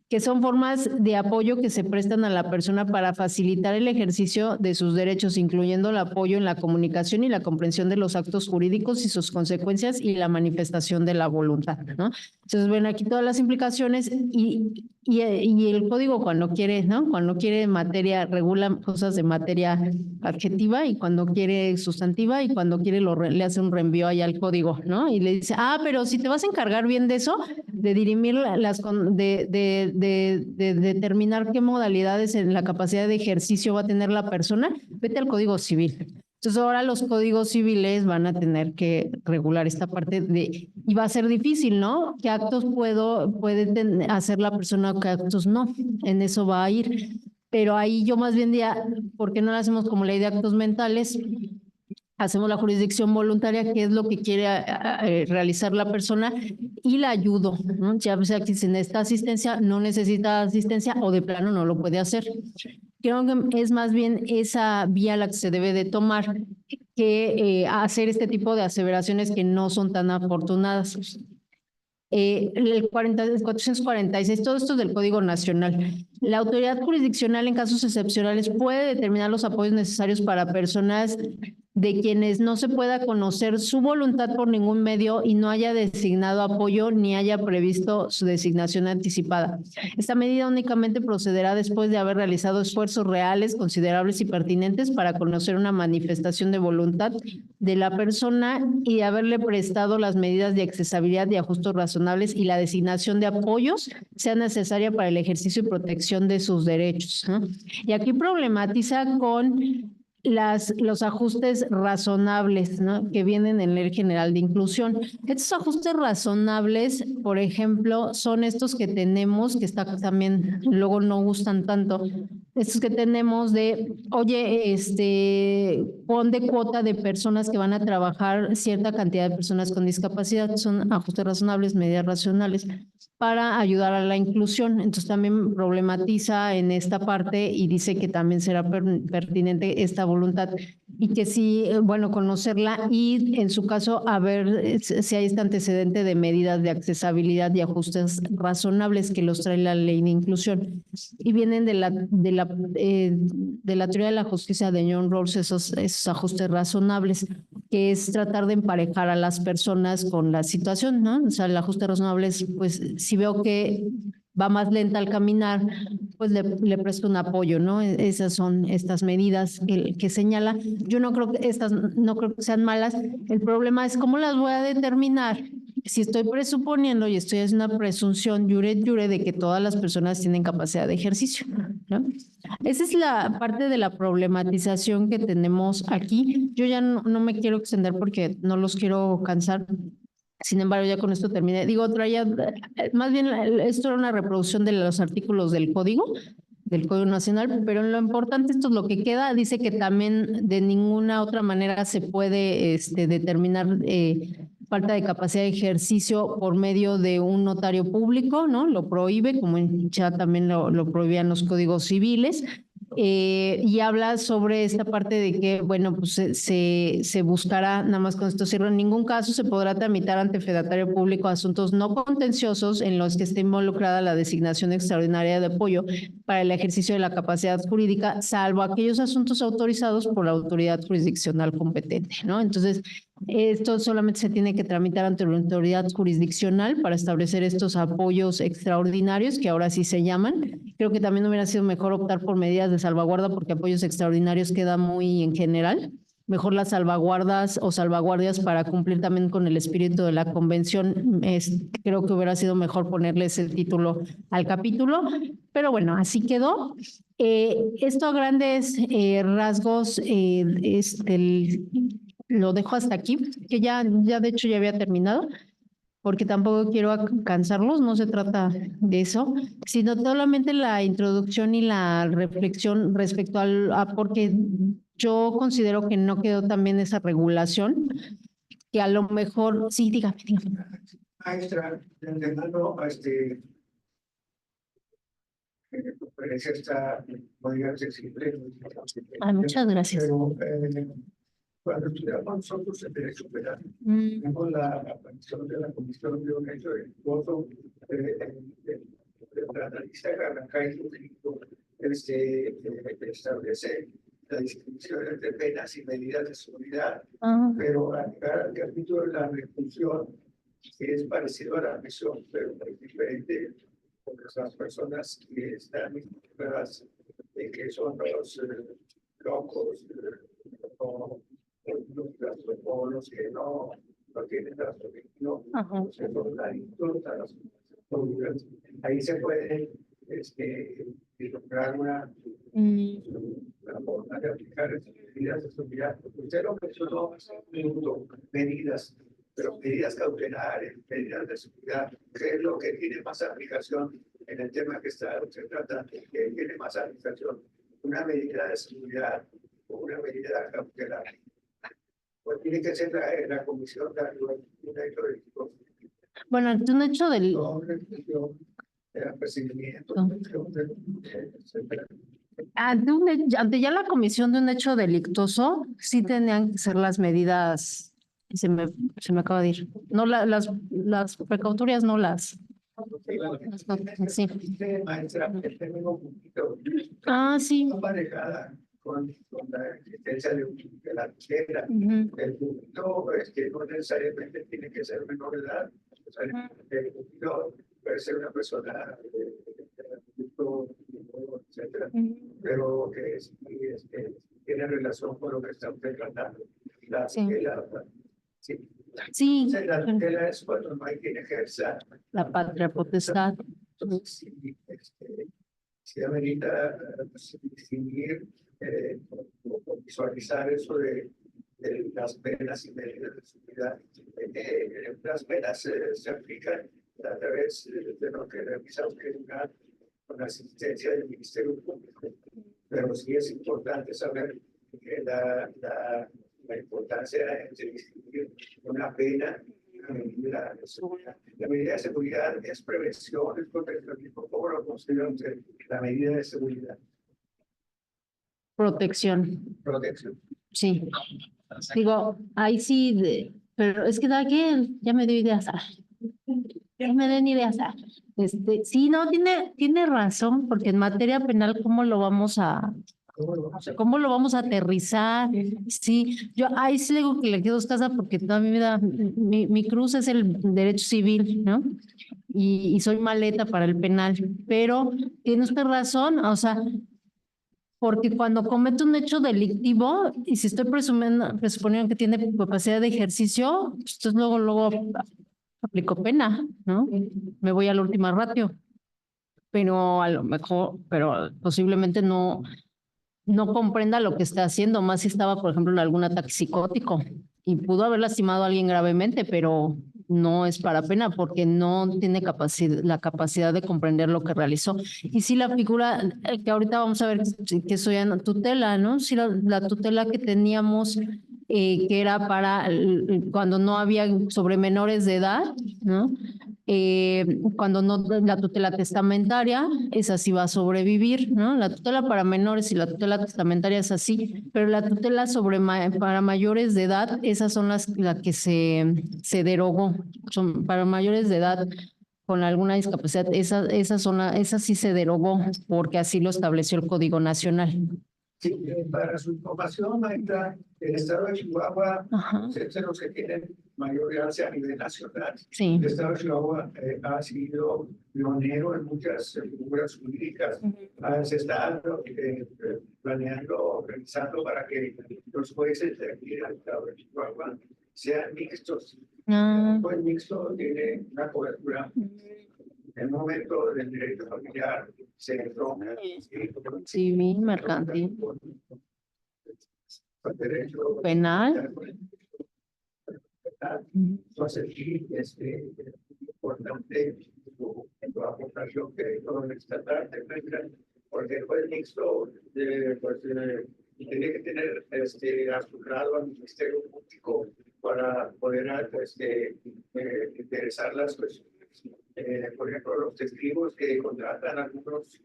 que son formas de apoyo que se prestan a la persona para facilitar el ejercicio de sus derechos, incluyendo el apoyo en la comunicación y la comprensión de los actos jurídicos y sus consecuencias y la manifestación de la voluntad, ¿no? Entonces, ven aquí todas las implicaciones y el código cuando quiere, ¿no? Cuando quiere materia, regula cosas de materia adjetiva y cuando quiere sustantiva y cuando quiere le hace un reenvío ahí al código, ¿no? Y le dice, pero si te vas a encargar bien de eso, de dirimir de determinar qué modalidades en la capacidad de ejercicio va a tener la persona, vete al Código Civil. Entonces ahora los códigos civiles van a tener que regular esta parte y va a ser difícil, ¿no? ¿Qué actos puede hacer la persona o qué actos no? En eso va a ir. Pero ahí yo más bien diría, ¿por qué no lo hacemos como ley de actos mentales? Hacemos la jurisdicción voluntaria, que es lo que quiere realizar la persona, y la ayudo, ¿no? Ya sea que si necesita asistencia, no necesita asistencia o de plano no lo puede hacer. Creo que es más bien esa vía la que se debe de tomar que hacer este tipo de aseveraciones que no son tan afortunadas. El 446, todo esto es del Código Nacional. La autoridad jurisdiccional en casos excepcionales puede determinar los apoyos necesarios para personas de quienes no se pueda conocer su voluntad por ningún medio y no haya designado apoyo ni haya previsto su designación anticipada. Esta medida únicamente procederá después de haber realizado esfuerzos reales, considerables y pertinentes para conocer una manifestación de voluntad de la persona y de haberle prestado las medidas de accesibilidad y ajustes razonables y la designación de apoyos sea necesaria para el ejercicio y protección de sus derechos, ¿no? Y aquí problematiza con los ajustes razonables, ¿no? Que vienen en Ley General de Inclusión. Estos ajustes razonables, por ejemplo, son estos que tenemos, que también luego no gustan tanto, estos que tenemos de, oye, pon de cuota de personas que van a trabajar cierta cantidad de personas con discapacidad, son ajustes razonables, medidas racionales, para ayudar a la inclusión. Entonces también problematiza en esta parte y dice que también será pertinente esta voluntad y que sí, bueno, conocerla y en su caso a ver si hay este antecedente de medidas de accesibilidad y ajustes razonables que los trae la ley de inclusión y vienen de la teoría de la justicia de John Rawls, esos ajustes razonables, que es tratar de emparejar a las personas con la situación, ¿no? O sea, el ajuste razonable es, pues, si veo que va más lenta al caminar, pues le presto un apoyo, ¿no? Esas son estas medidas que señala. Yo no creo que no creo que sean malas. El problema es cómo las voy a determinar. Si estoy presuponiendo y estoy haciendo una presunción jure de que todas las personas tienen capacidad de ejercicio, ¿no? Esa es la parte de la problematización que tenemos aquí. Yo ya no me quiero extender porque no los quiero cansar. Sin embargo, ya con esto terminé. Digo, traía, más bien, esto era una reproducción de los artículos del Código Nacional, pero lo importante, esto es lo que queda, dice que también de ninguna otra manera se puede determinar falta de capacidad de ejercicio por medio de un notario público, ¿no? Lo prohíbe, como ya también lo prohibían los códigos civiles. Y habla sobre esta parte de que, bueno, pues se buscará, nada más con esto cierro, en ningún caso se podrá tramitar ante fedatario público asuntos no contenciosos en los que esté involucrada la designación extraordinaria de apoyo para el ejercicio de la capacidad jurídica, salvo aquellos asuntos autorizados por la autoridad jurisdiccional competente, ¿no? Entonces, esto solamente se tiene que tramitar ante la autoridad jurisdiccional para establecer estos apoyos extraordinarios, que ahora sí se llaman. Creo que también hubiera sido mejor optar por medidas de salvaguarda porque apoyos extraordinarios queda muy en general. Mejor las salvaguardas o salvaguardias para cumplir también con el espíritu de la convención. Creo que hubiera sido mejor ponerles el título al capítulo, pero bueno, así quedó. Esto a grandes rasgos, lo dejo hasta aquí, que ya de hecho ya había terminado, porque tampoco quiero cansarlos, no se trata de eso, sino solamente la introducción y la reflexión respecto porque yo considero que no quedó también esa regulación, que a lo mejor, sí, dígame. Maestra, entendiendo conferencia está muy accesible. Muchas gracias. Pero cuando estudiamos nosotros el derecho penal, tenemos la aparición de la Comisión de Derecho del Voto para analizar acá y establece la distinción de penas y medidas de seguridad, pero al llegar al capítulo de la reclusión, que es parecido a la prisión, pero muy diferente, porque las personas que están involucradas, que son los locos, o los que no tienen trastorno, son adictos, ahí se puede lograr una forma de aplicar estas medidas de seguridad. Usted lo mencionó hace un minuto, medidas, pero medidas cautelares, medidas de seguridad, ¿qué es lo que tiene más aplicación en el tema que está usted tratando? ¿Qué tiene más aplicación? ¿Una medida de seguridad o una medida cautelar? Pues tiene que ser la comisión de un hecho delictuoso. Bueno, ante un hecho del... Perseguimiento, etcétera. Ante ya la comisión de un hecho delictuoso, sí tenían que ser las medidas, se me acaba de ir. No, las precautorias no las. Sí. Maestra, el término poquito. Sí. Aparejada con la existencia de la tutela. El punto es que no necesariamente tiene que ser menor de edad. El punto puede ser una persona etcétera, pero que tiene relación con lo que está usted tratando. La tutela, sí. Sí. La tutela es cuando no hay quien ejerza la patria potestad. Entonces, sí amerita distinguir o visualizar eso de las penas y medidas de seguridad. Las penas se aplican a través de lo que realiza usted con la asistencia del Ministerio Público. Pero sí es importante saber la importancia de distinguir una pena y una medida de seguridad. La medida de seguridad es prevención, es protección. ¿Cómo lo considera usted la medida de seguridad? Protección. Protección. Sí. Digo, ahí sí, pero es que da que ya me dio ideas. Ya me den ideas. Sí, no, tiene razón, porque en materia penal, ¿cómo lo vamos a aterrizar? Sí, yo ahí sí le digo que le quedo escasa porque toda mi vida, mi cruz es el derecho civil, ¿no? Y soy maleta para el penal, pero tiene usted razón, o sea, porque cuando comete un hecho delictivo y si estoy presuponiendo que tiene capacidad de ejercicio, pues entonces luego aplico pena, ¿no? Me voy a la última ratio, pero a lo mejor, pero posiblemente no comprenda lo que está haciendo, más si estaba, por ejemplo, en algún ataque psicótico y pudo haber lastimado a alguien gravemente, pero no es para pena porque no tiene la capacidad de comprender lo que realizó. Y si la figura que ahorita vamos a ver que soy tutela, ¿no? Si la tutela que teníamos que era para cuando no había sobre menores de edad, ¿no? Cuando no la tutela testamentaria, esa sí va a sobrevivir, ¿no? La tutela para menores y la tutela testamentaria es así, pero la tutela para mayores de edad, esas son las que se derogó, son para mayores de edad con alguna discapacidad, esa sí se derogó porque así lo estableció el Código Nacional. Sí, para su información, maestra, el estado de Chihuahua es de los que tienen mayor alcance a nivel nacional. Sí. El estado de Chihuahua ha sido pionero en muchas figuras jurídicas. Se está planeando, organizando para que los jueces de aquí del estado de Chihuahua sean mixtos. El juez mixto tiene una cobertura. En el momento del derecho familiar se entró civil, mercantil, penal. penal. Entonces, sí, es importante tu aportación que todo el estatal te cuenta, porque el juez mixto tiene que tener asegurado al Ministerio Público para poder interesarlas, pues, por ejemplo, los testigos que contratan algunos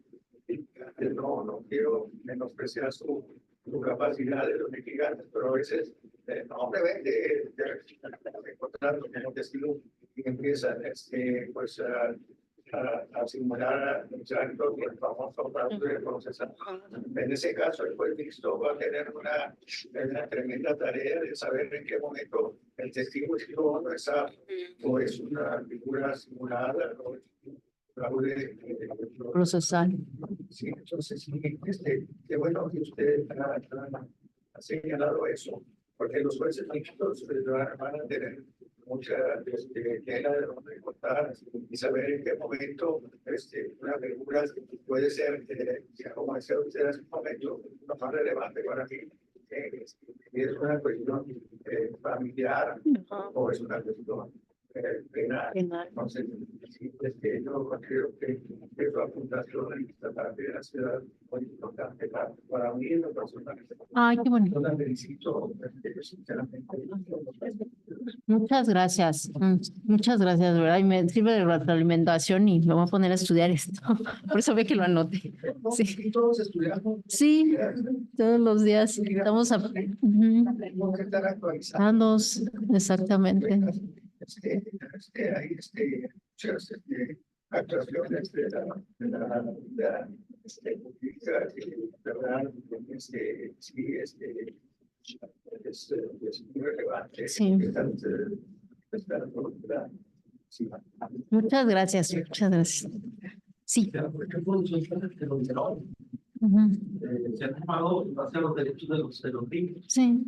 litigantes, no quiero menospreciar su capacidad de los litigantes, pero a veces no deben de encontrar como testigo y empiezan pues a simular el famoso fraude de procesal. En ese caso, el juez mixto va a tener una tremenda tarea de saber en qué momento el testigo es no o es una figura simulada o es un fraude Procesal. Sí, entonces, sí, qué bueno que usted ha señalado eso, porque los jueces mixtos van a tener mucha tela de donde cortar y saber en qué momento una verdura puede ser, como decía usted hace un momento, lo más relevante para mí. Es una cuestión familiar o es una cuestión penal. Entonces, sí, yo creo que la fundación en esta parte de la ciudad es muy importante para mí en lo personal. Ay, qué bonito. Yo la felicito, sinceramente. Muchas gracias. Muchas gracias, de verdad. Y me sirve de retroalimentación y me voy a poner a estudiar esto. Por eso ve que lo anoté. Sí. Todos estudiamos. Sí, todos los días estamos Tenemos que estar actualizados. exactamente. Hay muchas actuaciones de la pública que, verdad, sí, es muy relevante. Sí. Sí. Muchas gracias, muchas gracias. Sí. Por ejemplo, se ha tomado hacia los derechos de los niños, Sí.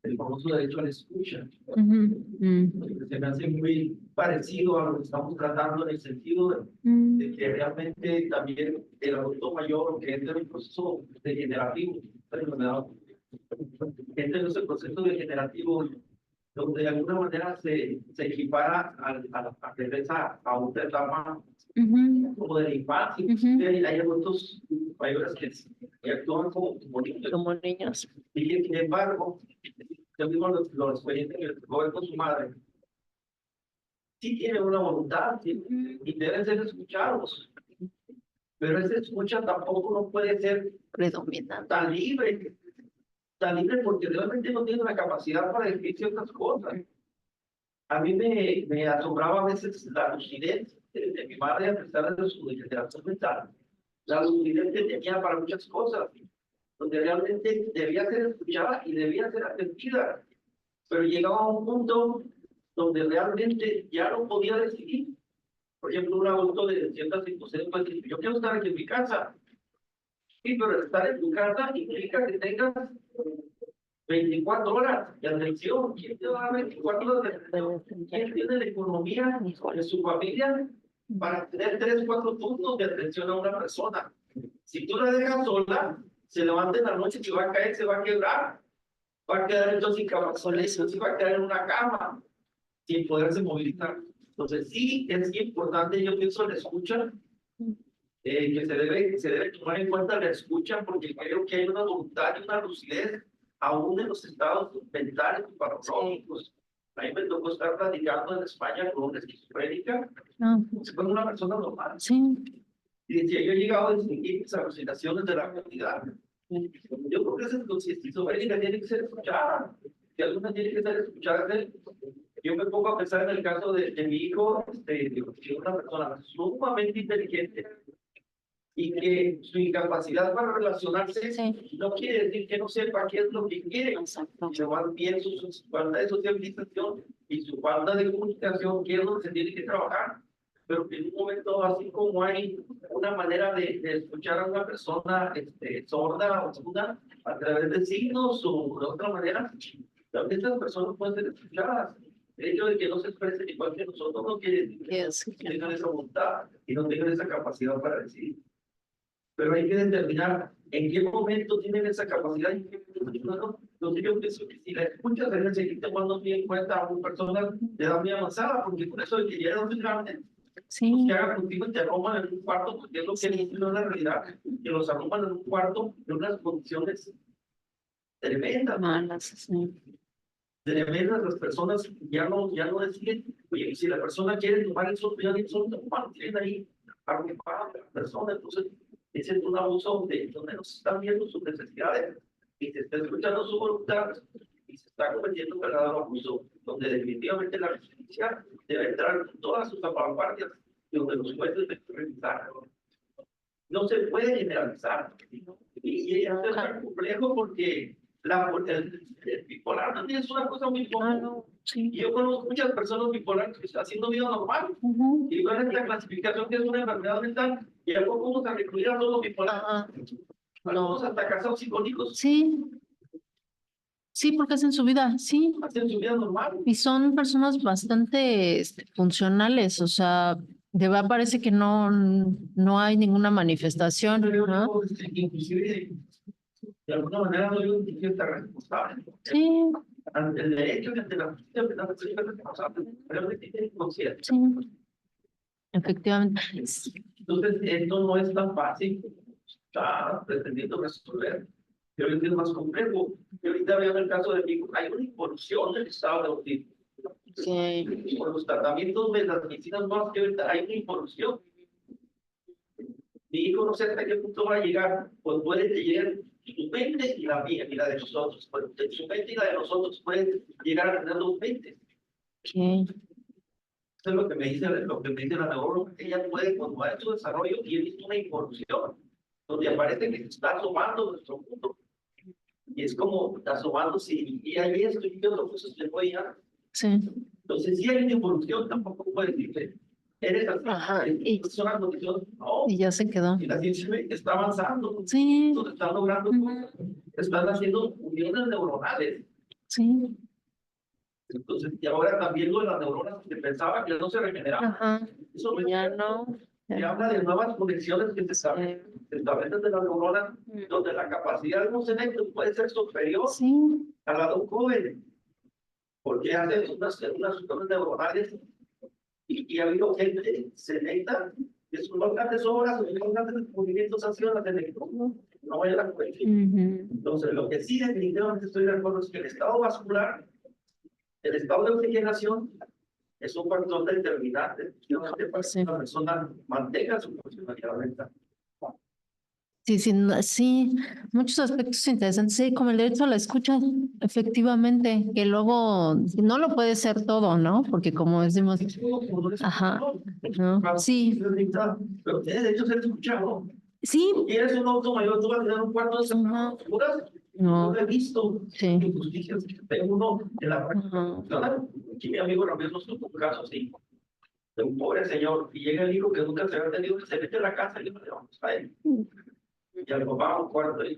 el famoso derecho a la escucha. Mm. Se me hace muy parecido a lo que estamos tratando en el sentido de que realmente también el adulto mayor que entra en un proceso degenerativo, entra en ese proceso degenerativo donde de alguna manera se equipara a una etapa como de la infancia. Hay adultos mayores que actúan como niños. Como niños. Y que, sin embargo, yo mismo lo experiencia que le tocó ver con su madre, sí tienen una voluntad y deben ser escuchados. Pero esa escucha tampoco no puede ser Predominante. tan libre porque realmente no tiene la capacidad para decir ciertas cosas. A mí me asombraba a veces la lucidez de mi madre, a pesar de su degeneración mental, la lucidez que tenía para muchas cosas, donde realmente debía ser escuchada y debía ser atendida, pero llegaba a un punto donde realmente ya no podía decidir. Por ejemplo, un adulto de ciertas circunstancias puede decir: yo quiero estar aquí en mi casa. Sí, pero estar en tu casa implica que tengas 24 horas de atención. ¿Quién te va a dar 24 horas de atención? ¿Quién tiene la economía de su familia para tener 3, 4 turnos de atención a una persona? Si tú la dejas sola, se levanta en la noche y va a caer, se va a quebrar. Va a quedar entonces incapacitado, se va a quedar en una cama sin poderse movilizar. Entonces sí es importante, yo pienso, la escucha, que se debe tomar en cuenta la escucha, porque creo que hay una voluntad y una lucidez aún en los estados mentales y patológicos. A mí me tocó estar platicando en España con una esquizofrénica, fue una persona normal. Sí. Y decía: yo he llegado a distinguir mis alucinaciones de la realidad. Yo creo que esa esquizofrénica tiene que ser escuchada, que alguna tiene que ser escuchada. Yo me pongo a pensar en el caso de mi hijo, que es una persona sumamente inteligente y que su incapacidad para relacionarse no quiere decir que no sepa qué es lo que quiere. Se van bien su falta de socialización y su falta de comunicación, que es donde se tiene que trabajar. Pero que en un momento, así como hay una manera de escuchar a una persona sorda o muda a través de signos o de otra manera, también estas personas pueden ser escuchadas. El hecho de que no se expresen igual que nosotros no quiere decir que tengan esa voluntad y no tengan esa capacidad para decidir. Pero hay que determinar en qué momento tienen esa capacidad y en qué momento no. Entonces yo pienso que si la escuchas deben seguir tomando bien en cuenta a una persona de edad muy avanzada, porque por eso de que ya era muy grande, pues que hagan contigo y te arroman en un cuarto, porque es lo que es la realidad, que los arroman en un cuarto en unas condiciones tremendas. Malas, tremendas. Las personas ya no deciden. Oye, si la persona quiere tomar el sol, ya tienen ahí arropada a la persona. Entonces ese es un abuso donde no se están viendo sus necesidades y se está escuchando su voluntad y se está cometiendo un verdadero abuso, donde definitivamente la justicia debe entrar en todas sus apariencias y donde los jueces deben revisar. No se puede generalizar. Y esto es tan complejo porque el bipolar también es una cosa muy común. Y yo conozco muchas personas bipolares que están haciendo vida normal y van a esta clasificación que es una enfermedad mental y a poco vamos a recluir a todos los bipolares. Algunos hasta casados psicóticos. Sí. Sí, porque hacen su vida, sí. hacen su vida normal. Y son personas bastante funcionales, o sea, de verdad parece que no hay ninguna manifestación, Pero ¿no? yo, inclusive, de alguna manera no yo siento responsable. Sí, Ante el derecho y ante la justicia penal, soy responsable, pero me tiene conciencia. sí, efectivamente. Entonces, esto no es tan fácil, está pretendiendo resolver. Pero es más complejo. Y ahorita veo en el caso de México, hay una involución del estado de autismo. Sí. Por los tratamientos de las medicinas nuevas que ahorita hay una involución. Mi hijo no sé hasta qué punto va a llegar, pues puede que llegue su mente y la mía y la de nosotros. Pues su mente y la de nosotros pueden llegar a tener dos mentes. Okay. Eso es lo que me dice la neuróloga, que ella puede continuar su desarrollo y he visto una involución donde aparece que se está asomando nuestro mundo. Y es como asomándose y hay esto y otro, cosas que puede llegar. Sí. Entonces, si hay una involución, tampoco puede decirle, eres así, Ajá, es una condición, no. Y ya se quedó. Y la ciencia está avanzando, Sí. están logrando, están haciendo uniones neuronales. Sí. Entonces, y ahora también lo de las neuronas que pensaba que no se regeneraban. Ajá. Eso no es Ya cierto. no. Se habla de nuevas conexiones que se establecen de las neuronas, donde la capacidad de un cerebro puede ser superior Sí. a la de un joven, porque hace unas uniones neuronales y ha habido gente selecta que sus más grandes obras, sus más grandes movimientos han sido las de electrones, no hay la conexión. Entonces, lo que sí definitivamente estoy de acuerdo es que el estado vascular, el estado de oxigenación, es un factor determinante para que la persona mantenga su funcionalidad mental. Sí, sí, sí, muchos aspectos interesantes, sí, como el derecho a la escucha, efectivamente, que luego no lo puede ser todo, ¿no? Porque como decimos, ajá, ¿no? Sí. Pero tienes derecho a ser escuchado. Sí. ¿Quieres un auto mayor? ¿Tú vas a tener un cuarto de seguridad? No. Yo he visto injusticias. Tengo uno en la práctica. Aquí mi amigo Ramírez nos tuvo un caso así, de un pobre señor, y llega el hijo que nunca se había tenido, se mete a la casa y le vamos a él. Y al papá un cuarto de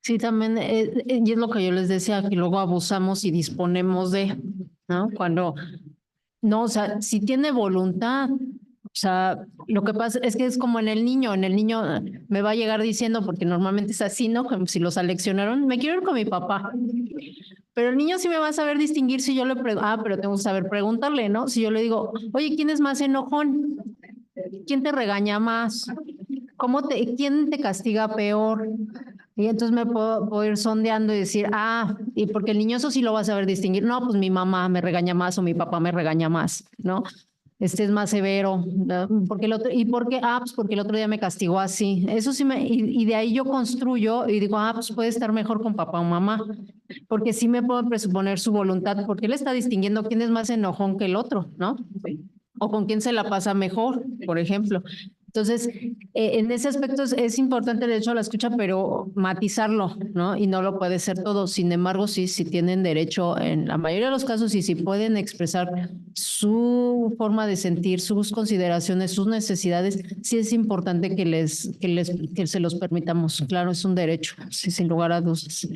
Sí, también, y es lo que yo les decía, que luego abusamos y disponemos de, ¿no? Cuando, no, o sea, si tiene voluntad, o sea, lo que pasa es que es como en el niño me va a llegar diciendo, porque normalmente es así, ¿no? Como si los seleccionaron, me quiero ir con mi papá. Pero el niño sí me va a saber distinguir si yo le pregunto, pero tengo que saber preguntarle, ¿no? Si yo le digo, oye, ¿quién es más enojón? ¿Quién te regaña más? ¿Quién te castiga peor? Y entonces me puedo ir sondeando y decir, y porque el niño eso sí lo va a saber distinguir. No, pues mi mamá me regaña más o mi papá me regaña más, ¿no? Este es más severo, ¿no? Porque el otro, ¿y por qué? Pues porque el otro día me castigó así. Eso sí y de ahí yo construyo y digo, pues puede estar mejor con papá o mamá. Porque sí me puedo presuponer su voluntad, porque él está distinguiendo quién es más enojón que el otro, ¿no? O con quién se la pasa mejor, por ejemplo. Entonces, en ese aspecto es importante el derecho a la escucha, pero matizarlo, ¿no? Y no lo puede ser todo. Sin embargo, sí tienen derecho en la mayoría de los casos y sí pueden expresar su forma de sentir, sus consideraciones, sus necesidades. Sí es importante que se los permitamos. Claro, es un derecho, sí, sin lugar a dudas.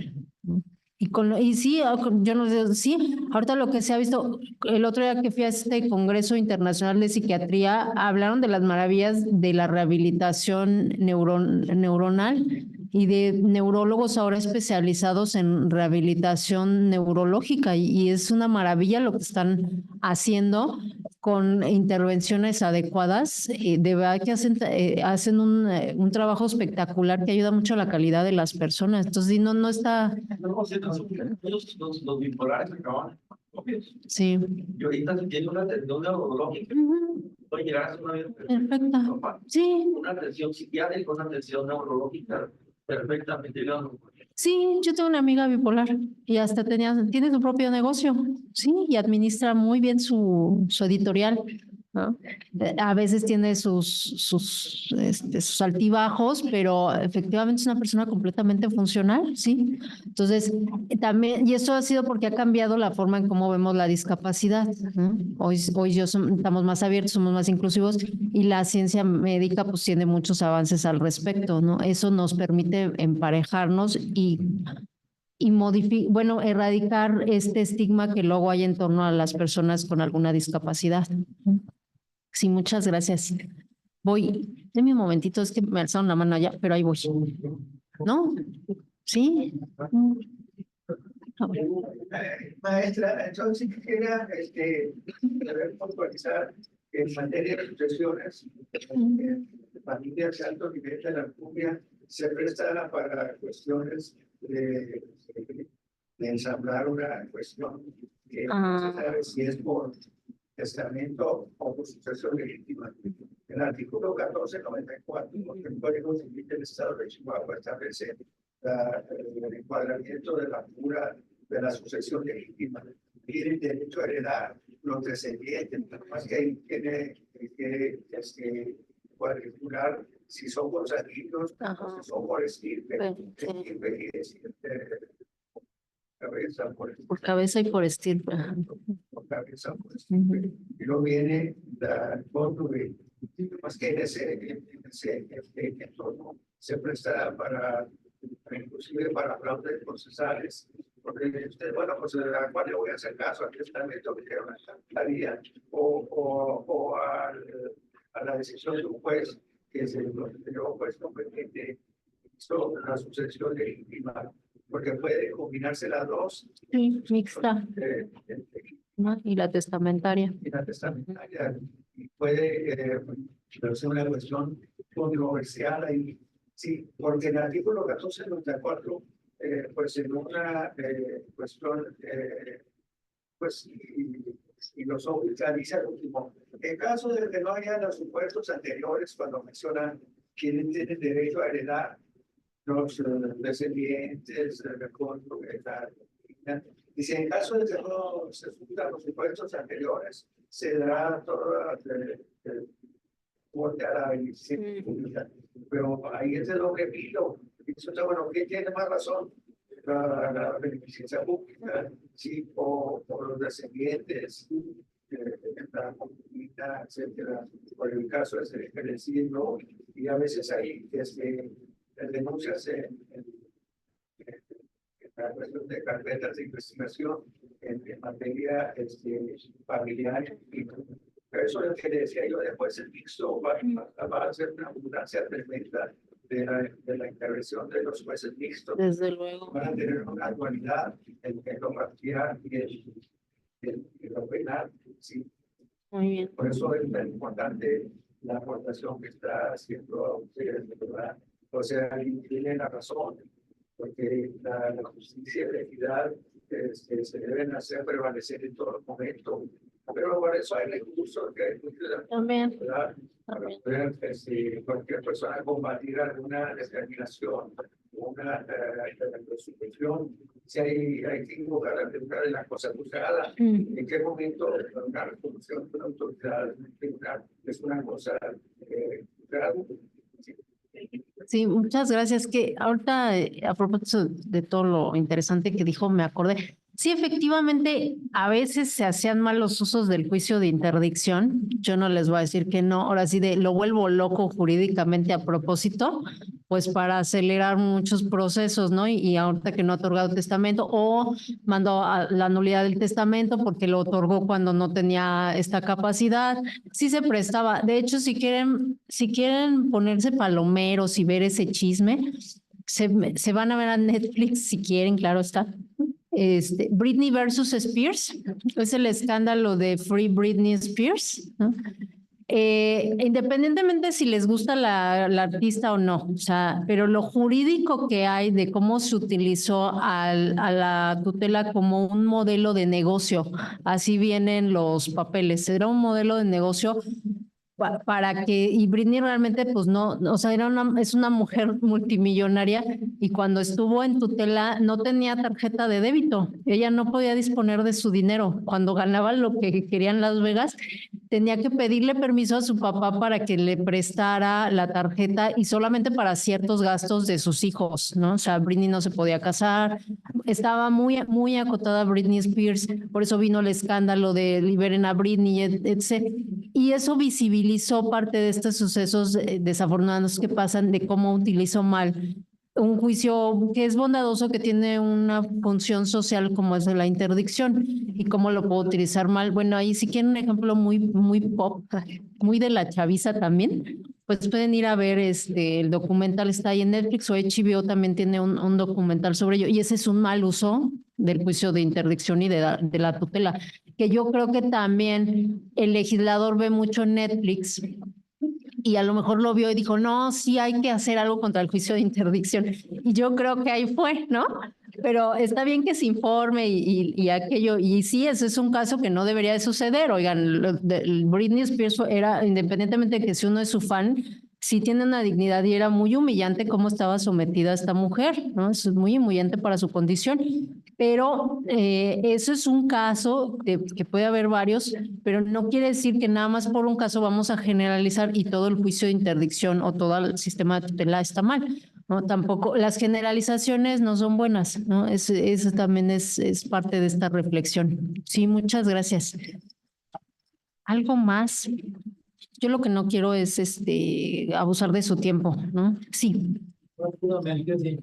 Y sí, yo no sé, sí, ahorita lo que se ha visto, el otro día que fui a este Congreso Internacional de Psiquiatría, hablaron de las maravillas de la rehabilitación neuronal y de neurólogos ahora especializados en rehabilitación neurológica y es una maravilla lo que están haciendo con intervenciones adecuadas. De verdad que hacen un trabajo espectacular que ayuda mucho a la calidad de las personas. Entonces, no está... Los bipolares acaban. Sí. Y ahorita si tiene una atención neurológica, puede llegar a ser una vida perfecta. Sí. Una atención psiquiátrica, una atención neurológica perfectamente bien. Sí, yo tengo una amiga bipolar y hasta tiene su propio negocio, sí, y administra muy bien su editorial, ¿no? A veces tiene sus altibajos, pero efectivamente es una persona completamente funcional, sí. Entonces, también, y eso ha sido porque ha cambiado la forma en cómo vemos la discapacidad, ¿no? Hoy estamos más abiertos, somos más inclusivos y la ciencia médica pues tiene muchos avances al respecto, ¿no? Eso nos permite emparejarnos y y bueno, erradicar este estigma que luego hay en torno a las personas con alguna discapacidad. Sí, muchas gracias. Voy, denme un momentito, es que me alzaron la mano allá, pero ahí voy. ¿No? ¿Sí? A ver. Maestra, entonces quisiera puntualizar en materia de sucesiones, familias de alto nivel de la cumbia se prestan para cuestiones de ensamblar una cuestión que no se sabe si es por testamento o por sucesión legítima. El artículo 1494 del Código Civil del Estado de Chihuahua establece el encuadramiento de la figura de la sucesión legítima. Tienen derecho a heredar los descendientes, más que ahí tiene que cuadricular si son consanguíneos o si son por estirpe. Cabeza por cabeza y por estirpe. Por cabeza por estirpe. Y luego viene el fondo de más que en ese entorno se presta para inclusive para fraudes procesales, porque usted, bueno, pues a cuál le voy a hacer caso, al testamento que haría o a la decisión de un juez que se consideró juez competente sobre la sucesión legítima, porque puede combinarse las dos. Sí, mixta. Y la testamentaria. Y la testamentaria. Y puede ser una cuestión controversial ahí. Sí, porque el artículo 1494, pues en una cuestión, pues, y los dice al último, en caso de que no haya los supuestos anteriores, cuando mencionan quiénes tienen derecho a heredar, los descendientes, dice, en caso de que no se cumplan los supuestos anteriores, se dará toda a la beneficencia pública. Pero ahí es de doble filo. Bueno, ¿quién tiene más razón? La beneficencia pública, sí, o los descendientes, la comunidad, etcétera. Por el caso de ser creciendo, y a veces hay denuncias en la cuestión de carpetas de investigación en materia familiar. Pero eso es lo que decía yo, después el mixto va a ser una abundancia tremenda de la intervención de los jueces mixtos. Desde luego. Van a tener una dualidad en lo familiar y lo penal. Sí. Muy bien. Por eso es tan importante la aportación que está haciendo ustedes, ¿verdad? O sea, tienen la razón, porque la justicia y la equidad se deben hacer prevalecer en todo momento. Pero por eso hay recursos que hay también, para poder cualquier persona combatir alguna discriminación, una persecución. Si hay que invocar la figura de la cosa juzgada, en qué momento la resolución de una autoridad es una cosa juzgada. Sí, muchas gracias. Que ahorita, a propósito de todo lo interesante que dijo, me acordé. Sí, efectivamente, a veces se hacían malos usos del juicio de interdicción. Yo no les voy a decir que no. Ahora sí, lo vuelvo loco jurídicamente a propósito, pues para acelerar muchos procesos, ¿no? Y ahorita que no ha otorgado testamento o mandó a la nulidad del testamento porque lo otorgó cuando no tenía esta capacidad. Sí se prestaba. De hecho, si quieren ponerse palomeros y ver ese chisme, se van a ver a Netflix si quieren, claro está. Britney versus Spears, es el escándalo de Free Britney Spears, ¿no? Independientemente si les gusta la artista o no, o sea, pero lo jurídico que hay de cómo se utilizó a la tutela como un modelo de negocio, así vienen los papeles, era un modelo de negocio para que, y Britney realmente pues no, o sea, es una mujer multimillonaria y cuando estuvo en tutela no tenía tarjeta de débito, ella no podía disponer de su dinero, cuando ganaba lo que querían Las Vegas, tenía que pedirle permiso a su papá para que le prestara la tarjeta y solamente para ciertos gastos de sus hijos, ¿no? O sea, Britney no se podía casar, estaba muy, muy acotada Britney Spears, por eso vino el escándalo de liberen a Britney, etc. Y eso visibilizó parte de estos sucesos desafortunados que pasan de cómo utilizó mal un juicio que es bondadoso, que tiene una función social como es la interdicción y cómo lo puedo utilizar mal. Bueno, ahí si quieren un ejemplo muy pop, muy de la chaviza también, pues pueden ir a ver el documental, está ahí en Netflix, o HBO también tiene un documental sobre ello, y ese es un mal uso del juicio de interdicción y de la tutela, que yo creo que también el legislador ve mucho Netflix y a lo mejor lo vio y dijo, no, sí hay que hacer algo contra el juicio de interdicción. Y yo creo que ahí fue, ¿no? Pero está bien que se informe y aquello. Y sí, ese es un caso que no debería de suceder. Oigan, Britney Spears era, independientemente de que si uno es su fan, sí tiene una dignidad y era muy humillante cómo estaba sometida esta mujer, ¿no? Es muy humillante para su condición. Pero eso es un caso que puede haber varios, pero no quiere decir que nada más por un caso vamos a generalizar y todo el juicio de interdicción o todo el sistema de tutela está mal, ¿no? Tampoco las generalizaciones no son buenas, ¿no? Eso también es parte de esta reflexión. Sí, muchas gracias. ¿Algo más? Yo lo que no quiero es abusar de su tiempo, ¿no? Sí. Rápidamente, sí.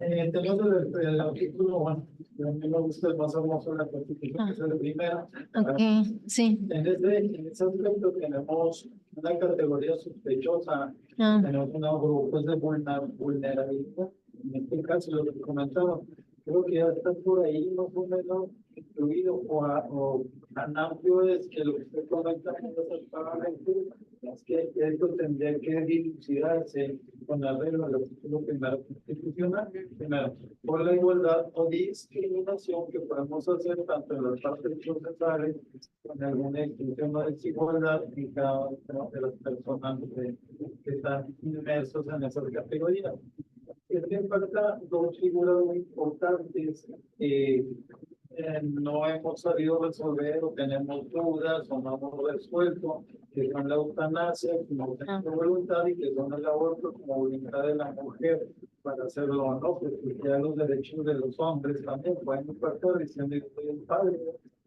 Tenemos el artículo, bueno, a mí me gusta el más famoso de la Constitución, que es el primero. Ok, sí. En ese aspecto tenemos una categoría sospechosa, tenemos unos grupos de vulnerabilidad. En este caso, lo que comentaba, creo que ya está por ahí más o menos incluido o tan amplio es que lo que usted comenta es que esto tendría que dilucidarse con la regla del artículo primero constitucional, primero, por la igualdad o discriminación que podemos hacer tanto en las partes procesales con alguna exclusión o desigualdad en cada una de las personas que están inmersos en esas categorías. Este falta dos figuras muy importantes que no hemos sabido resolver o tenemos dudas o no hemos resuelto, que son la eutanasia como voluntad y que son el aborto como voluntad de la mujer para hacerlo o no, porque ya los derechos de los hombres también pueden impactar diciendo que soy el padre.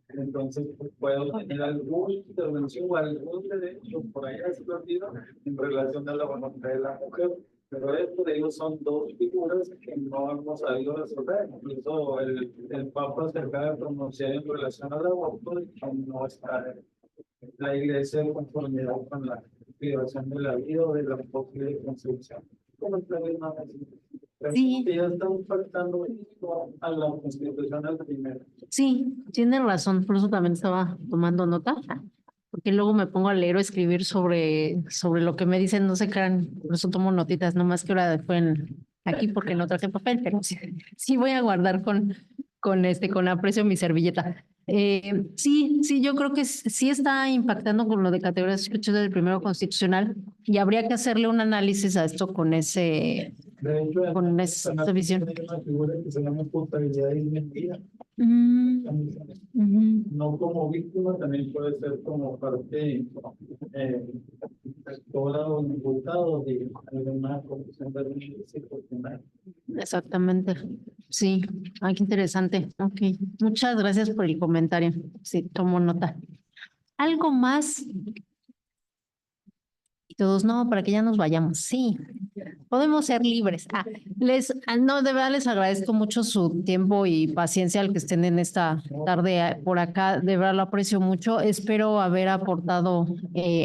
Entonces, pues, puedo tener alguna intervención o algún derecho por ahí explotado en relación a la voluntad de la mujer. Pero por ellos son dos figuras que no hemos sabido resolver. Incluso el Papa se acaba de pronunciar en relación al aborto y que no está la Iglesia en conformidad con la privación de la vida o de la posible concepción. ¿Cómo está bien? Sí. Ya están faltando a la Constitución al primero. Sí, tiene razón, por eso también estaba tomando nota, porque luego me pongo a leer o escribir sobre lo que me dicen, no se crean, por eso tomo notitas, nomás que ahora fue aquí porque no traje papel, pero sí voy a guardar con aprecio mi servilleta. Sí, yo creo que sí está impactando con lo de categorías sospechosas del primero constitucional y habría que hacerle un análisis a esto con esa visión. Hay una figura que se llama culpabilidad desmentida. No como víctima, también puede ser como parte actora o imputado de alguna comisión de justicia penal. Exactamente. Sí, qué interesante. Ok, muchas gracias por el comentario. Sí, tomo nota. ¿Algo más? Y todos, no, para que ya nos vayamos. Sí, podemos ser libres. No, de verdad les agradezco mucho su tiempo y paciencia al que estén en esta tarde por acá. De verdad lo aprecio mucho. Espero haber aportado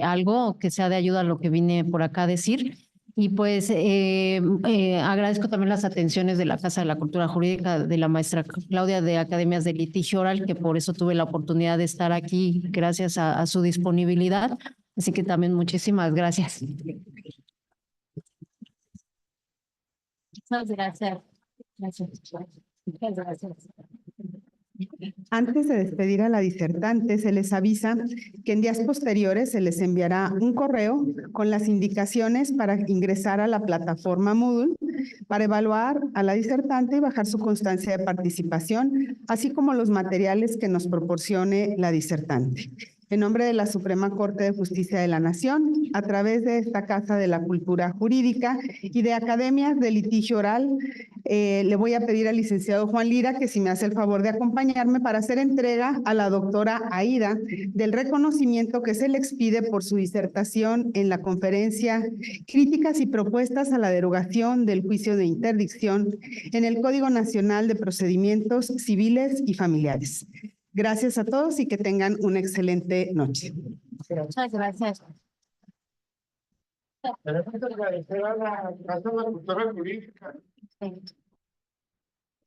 algo que sea de ayuda a lo que vine por acá a decir. Y pues agradezco también las atenciones de la Casa de la Cultura Jurídica de la maestra Claudia de Academias de Litigio Oral, que por eso tuve la oportunidad de estar aquí gracias a su disponibilidad. Así que también muchísimas gracias. Muchas gracias. Muchas gracias. Antes de despedir a la disertante, se les avisa que en días posteriores se les enviará un correo con las indicaciones para ingresar a la plataforma Moodle para evaluar a la disertante y bajar su constancia de participación, así como los materiales que nos proporcione la disertante. en nombre de la Suprema Corte de Justicia de la Nación, a través de esta Casa de la Cultura Jurídica y de Academias de Litigio Oral, le voy a pedir al licenciado Juan Lira que si me hace el favor de acompañarme para hacer entrega a la doctora Aida del reconocimiento que se le expide por su disertación en la conferencia Críticas y propuestas a la derogación del juicio de interdicción en el Código Nacional de Procedimientos Civiles y Familiares. Gracias a todos y que tengan una excelente noche. Muchas gracias.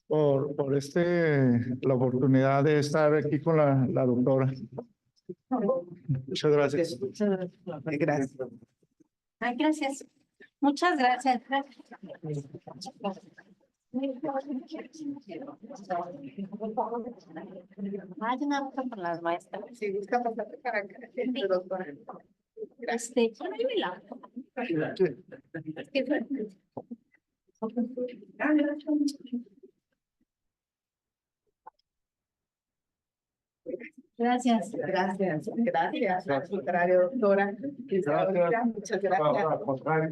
Por la oportunidad de estar aquí con la doctora. Muchas gracias. Gracias. Ay, gracias. Muchas gracias. Hay una nota por las maestras. Sí, busca pasarte para acá, doctora. Gracias. Gracias, gracias. Al contrario, doctora. Gracias. Muchas gracias. Al contrario.